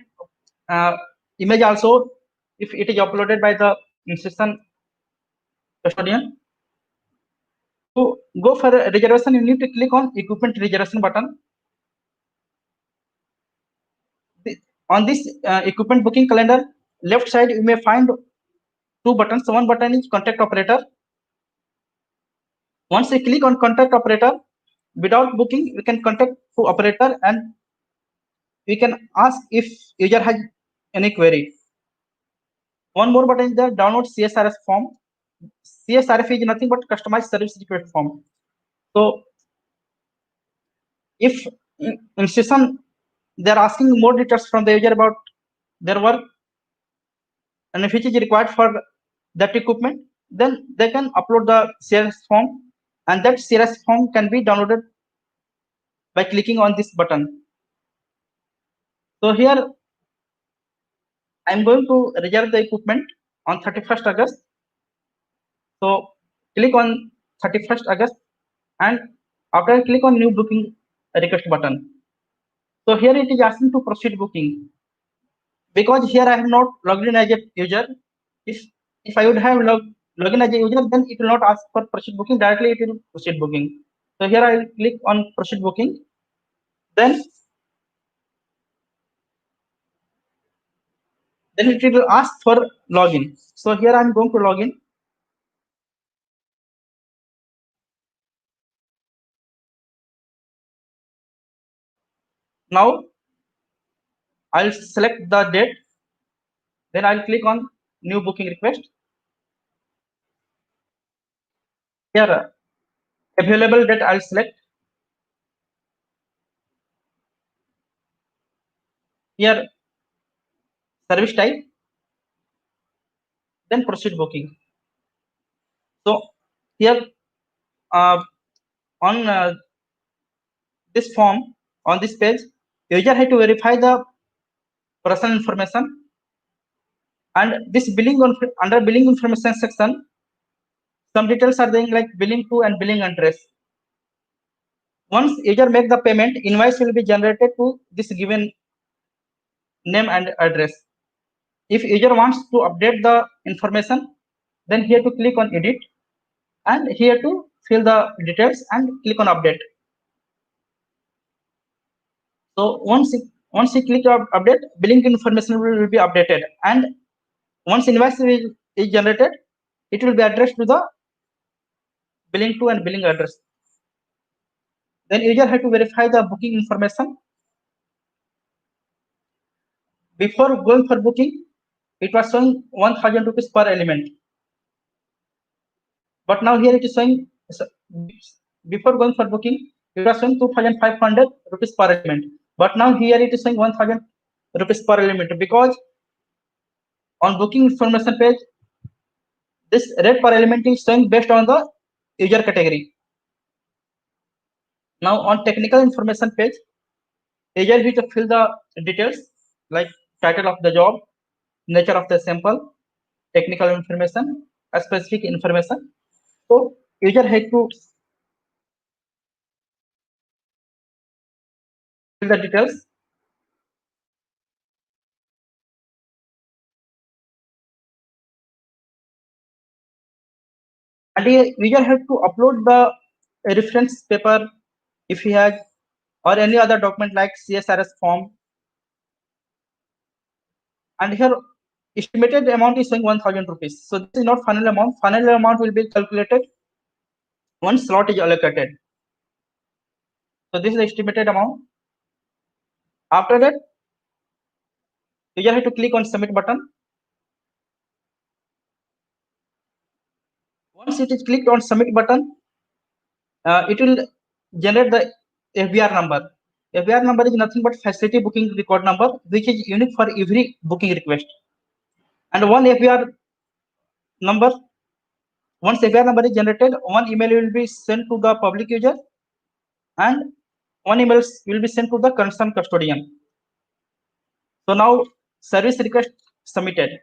image also if it is uploaded by the institution custodian. To go for a reservation, you need to click on equipment reservation button. On this equipment booking calendar, left side you may find two buttons. One button is contact operator. Once you click on contact operator, without booking, we can contact to operator and we can ask if user has any query. One more button is the download CSRF form. CSRF is nothing but customized service request form. So if in session they are asking more details from the user about their work and if it is required for that equipment, then they can upload the CSRF form and that CSRF form can be downloaded by clicking on this button. So here I'm going to reserve the equipment on 31st August. So click on 31st August and after I click on new booking request button. So here it is asking to proceed booking. Because here I have not logged in as a user. If I would have logged in as a user, then it will not ask for proceed booking, directly it will proceed booking. So here I will click on proceed booking. Then it will ask for login. So here I'm going to log in. Now I'll select the date. Then I'll click on new booking request. Here available date I'll select. Here service type. Then proceed booking. So here on this form, on this page, user had to verify the personal information, and this billing under billing information section, some details are there like billing to and billing address. Once user make the payment, invoice will be generated to this given name and address. If user wants to update the information, then here to click on edit and here to fill the details and click on update. So once you click on update, billing information will be updated, and once invoice is generated, it will be addressed to the billing to and billing address. Then user had to verify the booking information. Before going for booking, it was showing 1,000 rupees per element. But now here it is showing, before going for booking, it was showing 2,500 rupees per element. But now here it is showing 1,000 rupees per element, because on booking information page, this rate per element is showing based on the user category. Now on technical information page, user has to fill the details like title of the job, nature of the sample, technical information, specific information. So user has to fill the details. And user has to upload the reference paper if he has, or any other document like CSRS form. And here estimated amount is showing 1000 rupees. So this is not final amount. Final amount will be calculated once slot is allocated. So this is the estimated amount. After that, you just have to click on submit button. Once it is clicked on submit button, it will generate the FBR number. FBR number is nothing but facility booking record number, which is unique for every booking request. And one FBR number, once FBR number is generated, one email will be sent to the public user and one email will be sent to the concerned custodian. So now service request submitted.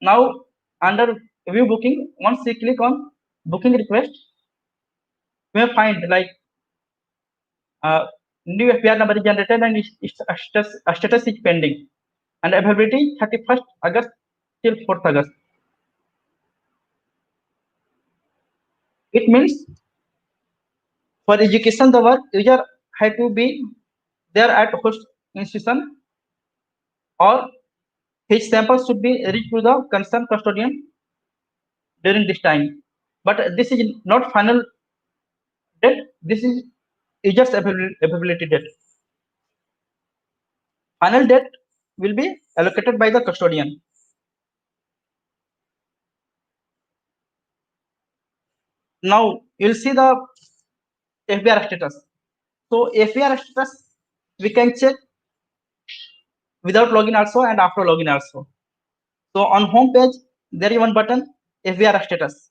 Now under view booking, once we click on booking request, we may find like new FBR number is generated and its status is pending, and availability 31st August till 4th August. It means for education the work user had to be there at host institution, or his sample should be reached to the concerned custodian during this time. But this is not final date. This is user's availability date. Final date will be allocated by the custodian. Now you'll see the FBR status. So FBR status we can check without login also and after login also. So on home page there is one button, FBR status.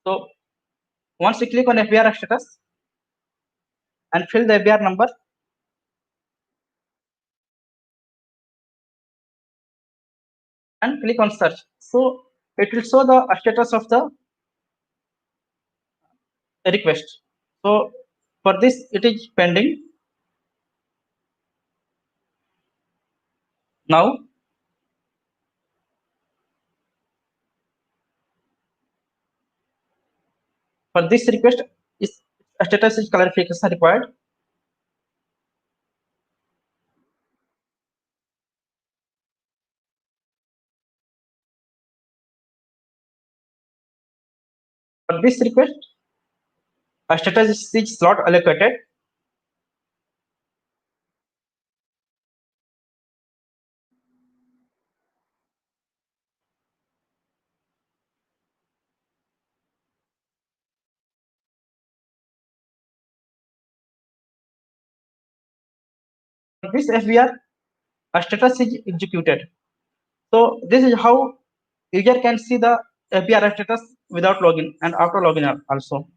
So once you click on FBR status and fill the FBR number, and click on search. So it will show the status of the request. So for this it is pending. Now for this request is status is clarification required. For this request, a status is slot allocated. For this FBR, a status is executed. So this is how user can see the FBR status without login and after login also.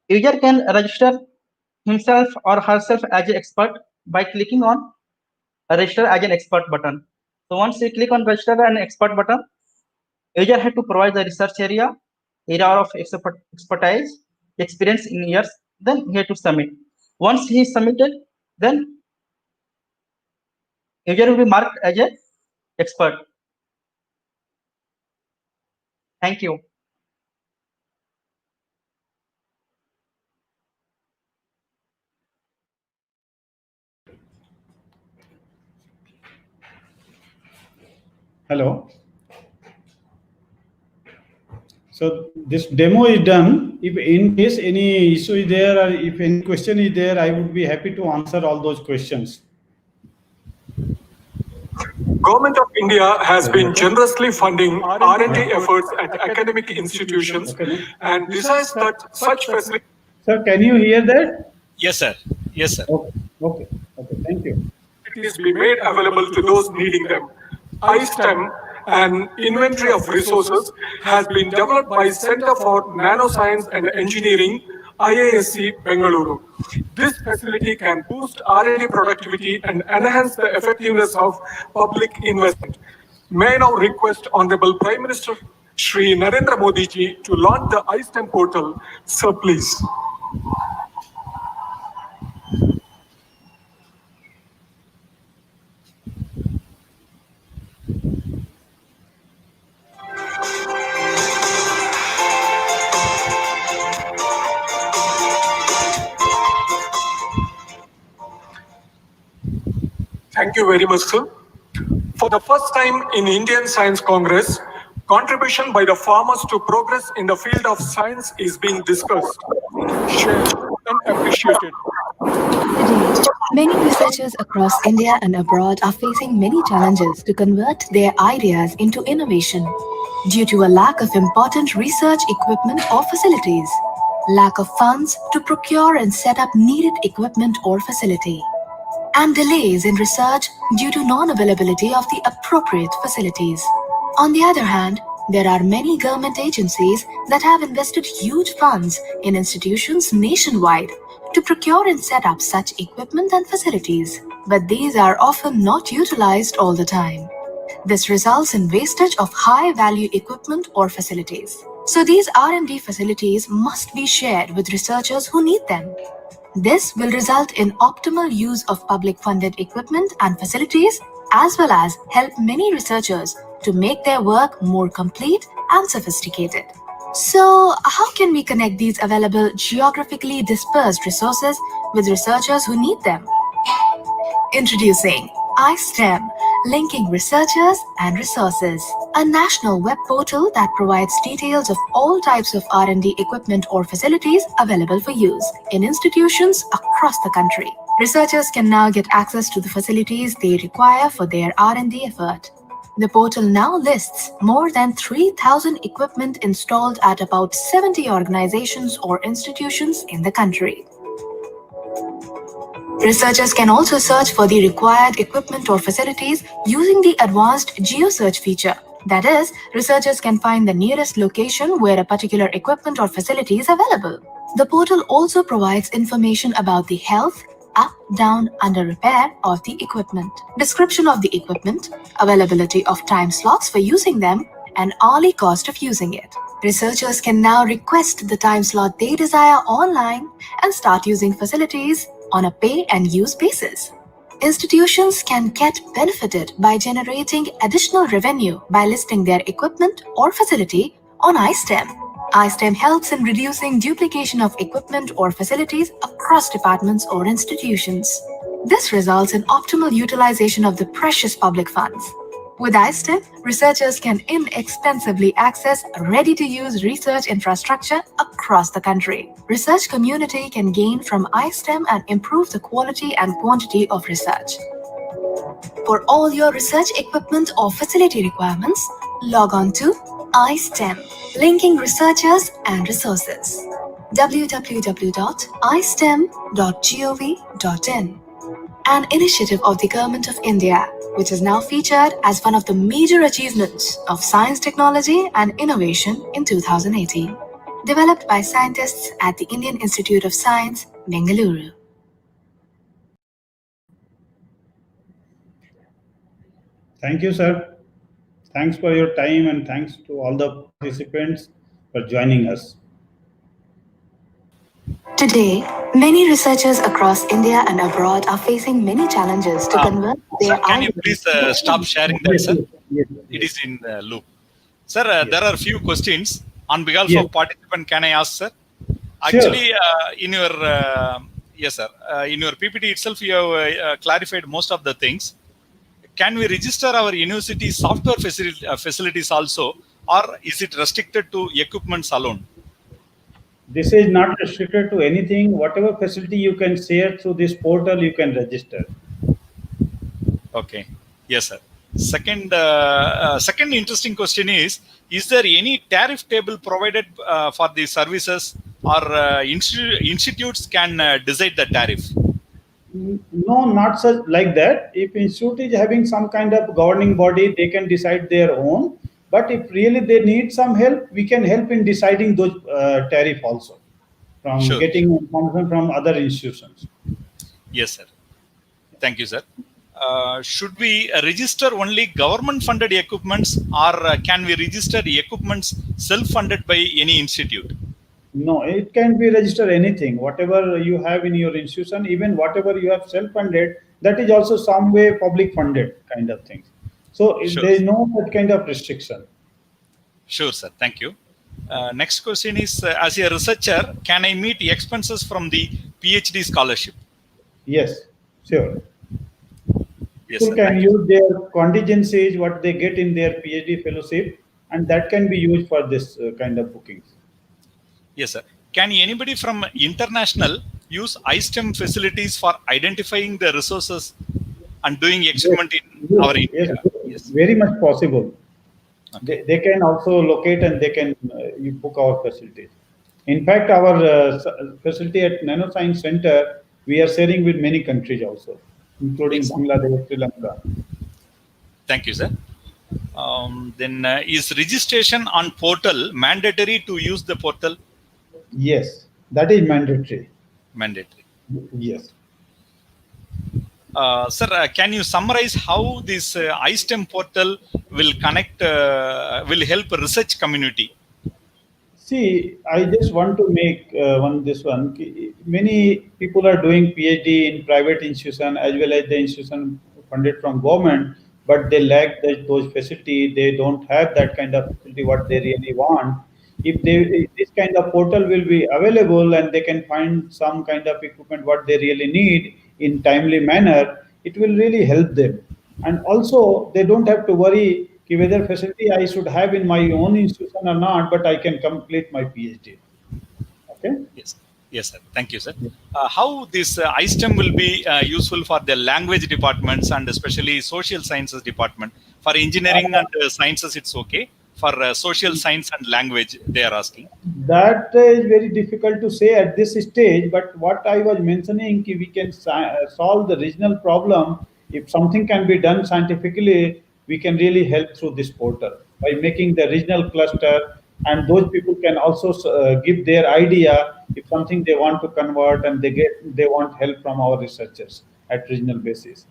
User can register himself or herself as an expert by clicking on register as an expert button. So once you click on register an expert button, user had to provide the research area of expertise, experience in years, then he had to submit. Once he is submitted, then user will be marked as an expert. Thank you. Hello. So this demo is done. If in case any issue is there or if any question is there, I would be happy to answer all those questions. Government of India has been generously funding R&D efforts at academic institutions and desires that such facilities. Sir, can you hear that? Yes, sir. Yes, sir. Okay. Thank you. Be made available to those needing them. iSTEM, an inventory of resources, has been developed by Center for Nanoscience and Engineering, IISc, Bengaluru. This facility can boost R&D productivity and enhance the effectiveness of public investment. May I now request Honorable Prime Minister Shri Narendra Modi ji to launch the iSTEM portal. Sir, please. Thank you very much, sir. For the first time in Indian Science Congress, contribution by the farmers to progress in the field of science is being discussed, shared, and appreciated. Today, many researchers across India and abroad are facing many challenges to convert their ideas into innovation due to a lack of important research equipment or facilities, lack of funds to procure and set up needed equipment or facility, and delays in research due to non-availability of the appropriate facilities. On the other hand, there are many government agencies that have invested huge funds in institutions nationwide to procure and set up such equipment and facilities, but these are often not utilized all the time. This results in wastage of high-value equipment or facilities. So these R&D facilities must be shared with researchers who need them. This will result in optimal use of public-funded equipment and facilities, as well as help many researchers to make their work more complete and sophisticated. So, how can we connect these available geographically dispersed resources with researchers who need them? Introducing iSTEM, linking researchers and resources, a national web portal that provides details of all types of R&D equipment or facilities available for use in institutions across the country. Researchers can now get access to the facilities they require for their R&D effort. The portal now lists more than 3,000 equipment installed at about 70 organizations or institutions in the country. Researchers can also search for the required equipment or facilities using the advanced GeoSearch feature. That is, researchers can find the nearest location where a particular equipment or facility is available. The portal also provides information about the health, up, down, under repair of the equipment, description of the equipment, availability of time slots for using them, and hourly cost of using it. Researchers can now request the time slot they desire online and start using facilities on a pay-and-use basis. Institutions can get benefited by generating additional revenue by listing their equipment or facility on iSTEM. iSTEM helps in reducing duplication of equipment or facilities across departments or institutions. This results in optimal utilization of the precious public funds. With iSTEM, researchers can inexpensively access ready-to-use research infrastructure across the country. Research community can gain from iSTEM and improve the quality and quantity of research. For all your research equipment or facility requirements, log on to iSTEM, linking researchers and resources. www.istem.gov.in, an initiative of the Government of India, which is now featured as one of the major achievements of science, technology, and innovation in 2018. Developed by scientists at the Indian Institute of Science, Bengaluru. Thank you, sir. Thanks for your time and thanks to all the participants for joining us. Today, many researchers across India and abroad are facing many challenges to convert their Sir, can you ideas. please stop sharing that, sir? Yes. It is in the loop. Sir, there are a few questions. On behalf Yes. of participant, can I ask, sir? Sure. Actually, in your yes, sir. In your PPT itself, you have clarified most of the things. Can we register our university software facilities also, or is it restricted to equipments alone? This is not restricted to anything. Whatever facility you can share through this portal, you can register. Okay. Yes, sir. Second interesting question is there any tariff table provided for the services, or institutes can decide the tariff? No, not such like that. If institute is having some kind of governing body, they can decide their own. But if really they need some help, we can help in deciding those tariff also, from Sure. getting information from other institutions. Yes, sir. Thank you, sir. Should we register only government-funded equipments, or can we register the equipments self-funded by any institute? No, it can be registered anything. Whatever you have in your institution, even whatever you have self-funded, that is also some way public-funded kind of thing. So Sure. there is no that kind of restriction. Sure, sir. Thank you. Next question is, as a researcher, can I meet expenses from the PhD scholarship? Yes, sure. Yes, People sir. can Thank you. use their contingencies, what they get in their PhD fellowship, and that can be used for this kind of bookings. Yes, sir. Can anybody from international use iSTEM facilities for identifying the resources and doing Yes, experiment in yes, our yes, India? Yes. very much possible. Okay. They can also locate and they can you book our facilities. In fact, our facility at Nanoscience Center, we are sharing with many countries also, including Yes. Bangladesh, Sri Lanka. Thank you, sir. Then is registration on portal mandatory to use the portal? Yes, that is mandatory. Mandatory. Yes. Sir, can you summarize how this iSTEM portal will connect, will help research community? See, I just want to make this one. Many people are doing PhD in private institution as well as the institution funded from government, but they lack those facility. They don't have that kind of facility what they really want. If this kind of portal will be available and they can find some kind of equipment what they really need in timely manner, it will really help them. And also, they don't have to worry whether facility I should have in my own institution or not, but I can complete my PhD. Okay. Yes. Yes, sir. Thank you, sir. How this iSTEM will be useful for the language departments and especially social sciences department? For engineering and sciences, it's okay. For social science and language, they are asking. That is very difficult to say at this stage, but what I was mentioning, we can solve the regional problem. If something can be done scientifically, we can really help through this portal by making the regional cluster, and those people can also give their idea if something they want to convert, and they want help from our researchers at regional basis.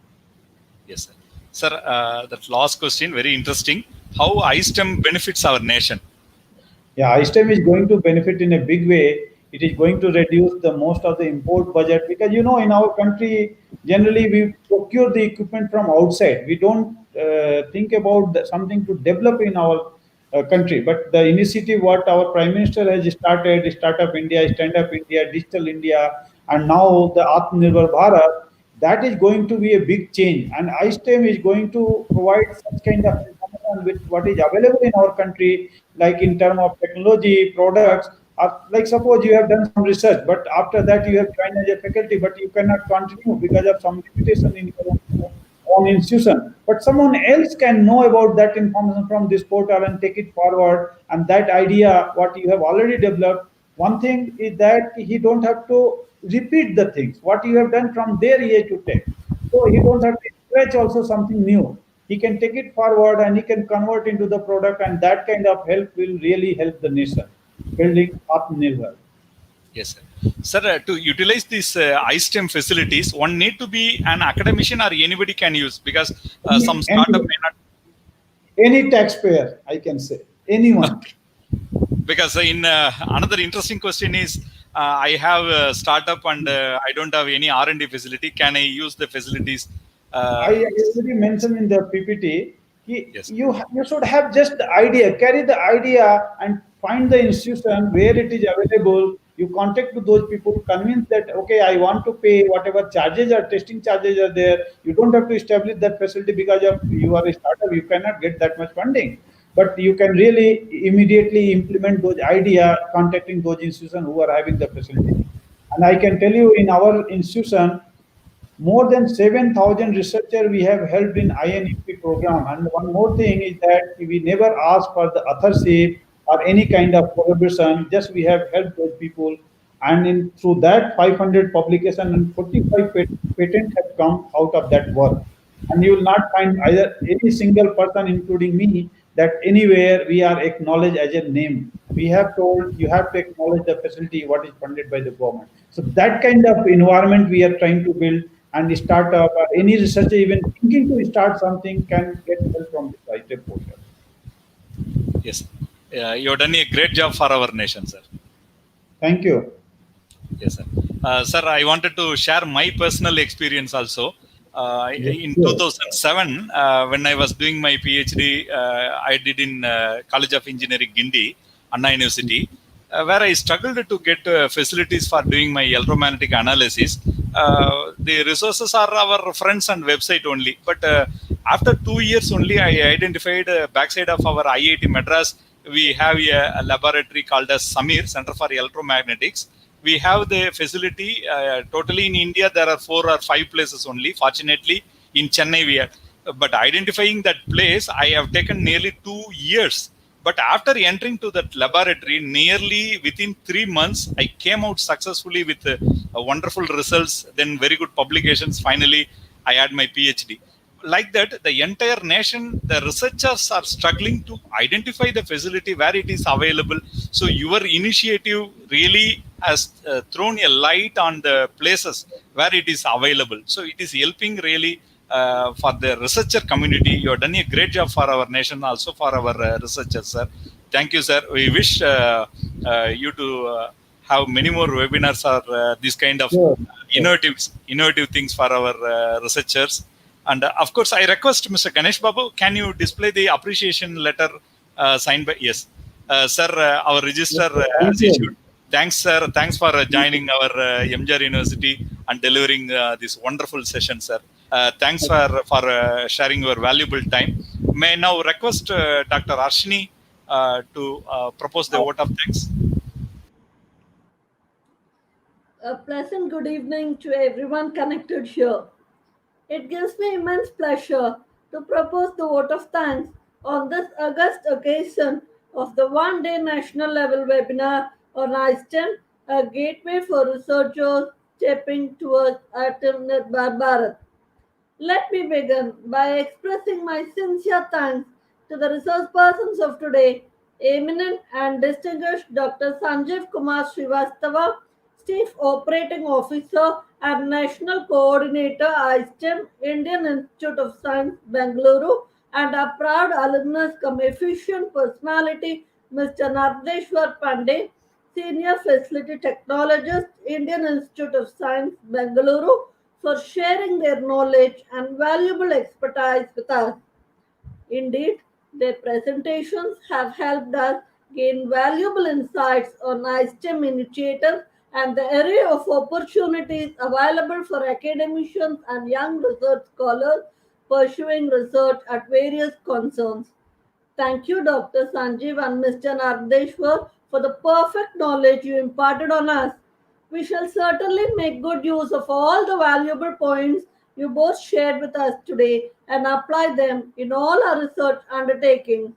Yes, sir. Sir, that last question, very interesting. How iSTEM benefits our nation? Yeah, iSTEM is going to benefit in a big way. It is going to reduce the most of the import budget because in our country generally we procure the equipment from outside. We don't think about something to develop in our country. But the initiative what our Prime Minister has started, Startup India, Stand Up India, Digital India, and now the Atmanirbhar Bharat, that is going to be a big change. And iSTEM is going to provide such kind of information with what is available in our country, like in terms of technology, products. Like suppose you have done some research, but after that you have joined as a faculty, but you cannot continue because of some limitation in your own institution. But someone else can know about that information from this portal and take it forward. And that idea, what you have already developed, one thing is that he don't have to repeat the things. What you have done from there, he has to take. So he don't have to scratch also something new. He can take it forward and he can convert into the product, and that kind of help will really help the nation building Atmanirbhar. Yes, sir. Sir, to utilize these iSTEM facilities, one need to be an academician or anybody can use because some startup may not. Any taxpayer, I can say, anyone. Because in another interesting question is, I have a startup and I don't have any R&D facility. Can I use the facilities? I already mentioned in the PPT. Yes. You should have just the idea, carry the idea and find the institution where it is available. You contact to those people, convince that, okay, I want to pay whatever charges or testing charges are there. You don't have to establish that facility because you are a startup, you cannot get that much funding. But you can really immediately implement those idea, contacting those institutions who are having the facility. And I can tell you in our institution, more than 7,000 researchers we have helped in INEP program. And one more thing is that we never ask for the authorship or any kind of collaboration, just we have helped those people. And through that 500 publication and 45 patents have come out of that work. And you will not find either any single person, including me, that anywhere we are acknowledged as a name. We have told you have to acknowledge the facility what is funded by the government. So that kind of environment we are trying to build, and startup or any researcher even thinking to start something can get help from this iSTEM portal. Yes. You have done a great job for our nation, sir. Thank you. Yes, sir. Sir, I wanted to share my personal experience also. In sure. 2007, when I was doing my PhD, I did in College of Engineering, Guindy, Anna University, where I struggled to get facilities for doing my electromagnetic analysis. the resources are our friends and website only. But after 2 years only, I identified backside of our IIT Madras, we have a laboratory called as Samir, Center for Electromagnetics. We have the facility totally in India. There are 4 or 5 places only. Fortunately, in Chennai we are. But identifying that place, I have taken nearly 2 years. But after entering to that laboratory, nearly within 3 months, I came out successfully with wonderful results, then very good publications. Finally, I had my PhD. Like that, the entire nation, the researchers are struggling to identify the facility where it is available. So your initiative really has thrown a light on the places where it is available. So it is helping really for the researcher community. You have done a great job for our nation, also for our researchers, sir. Thank you, sir. We wish you to have many more webinars or this kind of innovative things for our researchers. And of course, I request Mr. Ganesh Babu, can you display the appreciation letter signed by, yes, sir, our registrar has issued. Thanks, sir. Thanks for joining our MGR University and delivering this wonderful session, sir. Thanks for sharing your valuable time. May I now request Dr. Arshini to propose the vote of thanks. A pleasant good evening to everyone connected here. It gives me immense pleasure to propose the vote of thanks on this august occasion of the one-day national level webinar on iSTEM, a gateway for researchers stepping towards Atmanirbhar Bharat. Let me begin by expressing my sincere thanks to the resource persons of today, eminent and distinguished Dr. Sanjeev Kumar Srivastava, Chief Operating Officer and National Coordinator, iSTEM, Indian Institute of Science, Bengaluru, and our proud alumnus cum efficient personality, Mr. Nardeshwar Pandey, Senior Facility Technologist, Indian Institute of Science, Bengaluru, for sharing their knowledge and valuable expertise with us. Indeed, their presentations have helped us gain valuable insights on iSTEM initiatives and the array of opportunities available for academicians and young research scholars pursuing research at various concerns. Thank you, Dr. Sanjeev and Mr. Nardeshwar, for the perfect knowledge you imparted on us. We shall certainly make good use of all the valuable points you both shared with us today and apply them in all our research undertakings.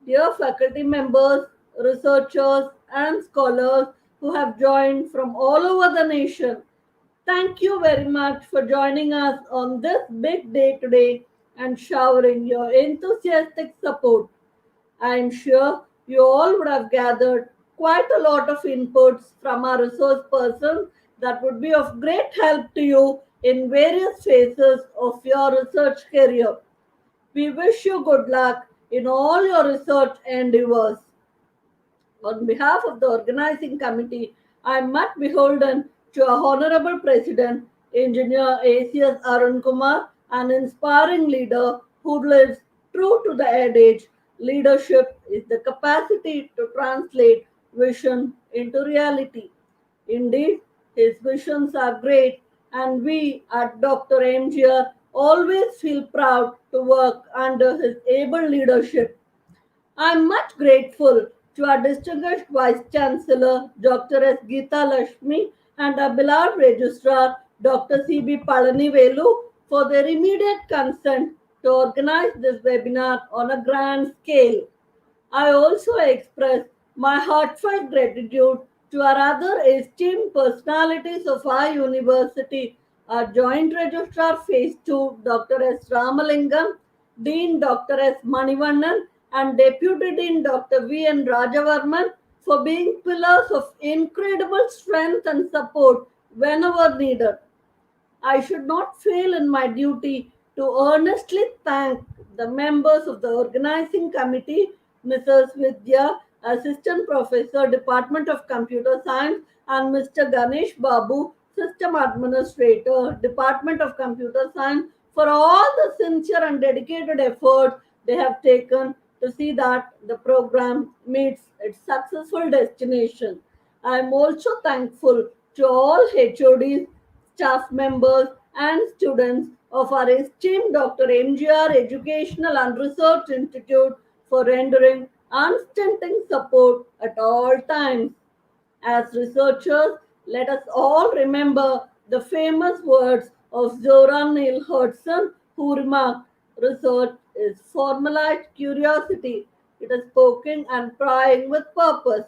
Dear faculty members, researchers, and scholars who have joined from all over the nation, thank you very much for joining us on this big day today and showering your enthusiastic support. I am sure you all would have gathered quite a lot of inputs from our resource persons that would be of great help to you in various phases of your research career. We wish you good luck in all your research endeavors. On behalf of the organizing committee, I am much beholden to our Honorable President, Engineer ACS Arun Kumar, an inspiring leader who lives true to the adage, leadership is the capacity to translate vision into reality. Indeed, his visions are great, and we at Dr. MGR always feel proud to work under his able leadership. I am much grateful to our distinguished Vice Chancellor, Dr. S. Geeta Lakshmi, and our beloved Registrar, Dr. C.B. Palanivelu, for their immediate consent to organize this webinar on a grand scale. I also express my heartfelt gratitude to our other esteemed personalities of our university, our Joint Registrar Phase 2, Dr. S. Ramalingam, Dean Dr. S. Manivannan, and Deputy Dean Dr. V. N. Rajavarman for being pillars of incredible strength and support whenever needed. I should not fail in my duty to earnestly thank the members of the organizing committee, Mrs. Vidya, Assistant Professor, Department of Computer Science, and Mr. Ganesh Babu, System Administrator, Department of Computer Science, for all the sincere and dedicated efforts they have taken to see that the program meets its successful destination. I am also thankful to all HODs, staff members, and students of our esteemed Dr. MGR Educational and Research Institute for rendering unstinting support at all times. As researchers, let us all remember the famous words of Zora Neale Hudson, who remarked, "Research is formalized curiosity. It is poking and prying with purpose."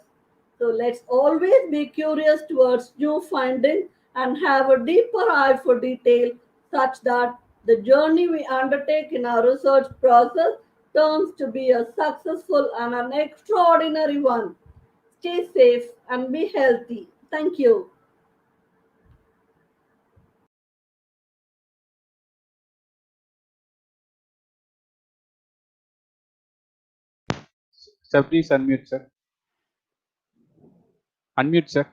So let's always be curious towards new findings and have a deeper eye for detail, such that the journey we undertake in our research process turns to be a successful and an extraordinary one. Stay safe and be healthy. Thank you. Sir, please unmute, sir. Unmute, sir.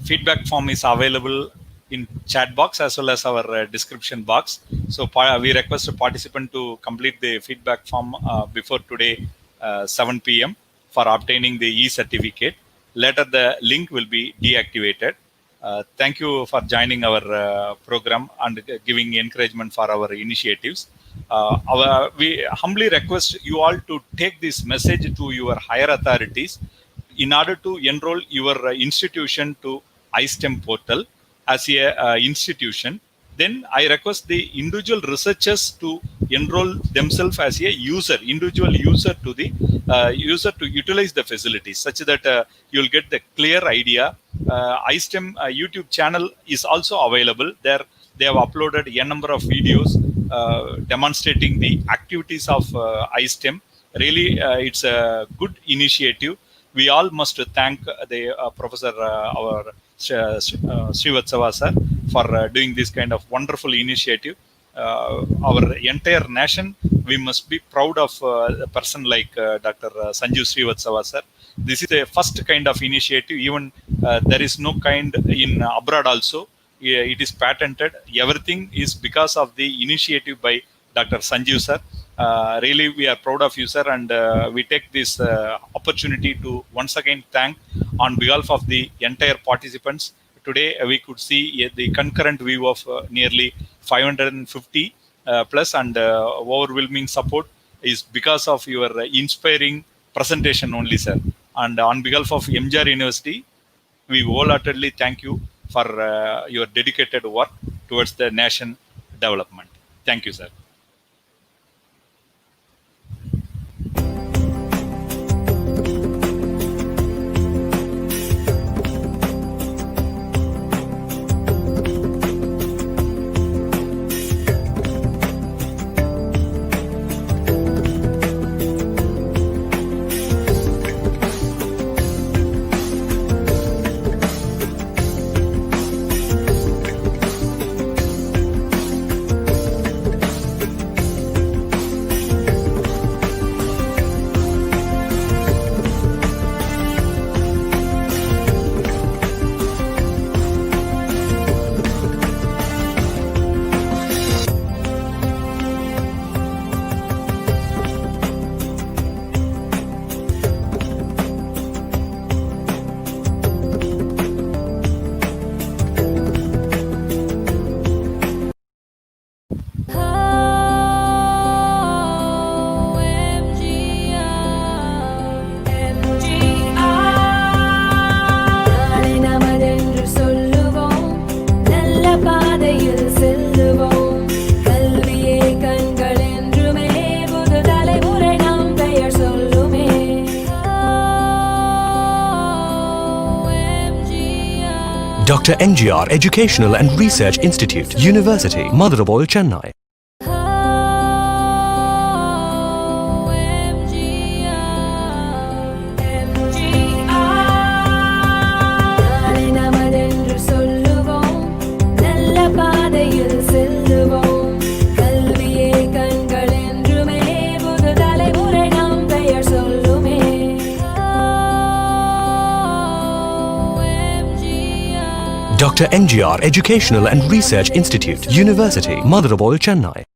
Feedback form is available in chat box as well as our description box. So we request a participant to complete the feedback form before today 7 p.m. for obtaining the e-certificate. Later the link will be deactivated. Thank you for joining our program and giving encouragement for our initiatives. We humbly request you all to take this message to your higher authorities in order to enroll your institution to iSTEM portal as a institution. Then I request the individual researchers to enroll themselves as a individual user to the user to utilize the facilities, such that you'll get the clear idea. iSTEM YouTube channel is also available. There they have uploaded a number of videos demonstrating the activities of iSTEM. Really, it's a good initiative. We all must thank the Professor our Srivatsava sir for doing this kind of wonderful initiative. Our entire nation, we must be proud of a person like Dr. Sanjeev Srivatsava sir. This is the first kind of initiative. Even there is no kind in abroad also. It is patented. Everything is because of the initiative by Dr. Sanjeev sir. Really, we are proud of you, sir, and we take this opportunity to once again thank on behalf of the entire participants. Today, we could see the concurrent view of nearly 550 plus, and overwhelming support is because of your inspiring presentation only, sir. And on behalf of MGR University, we wholeheartedly thank you for your dedicated work towards the nation development. Thank you, sir. Dr. NGR Educational and Research Institute, University, Madurai, Chennai. Dr. NGR Educational and Research Institute, University, Madurai, Chennai.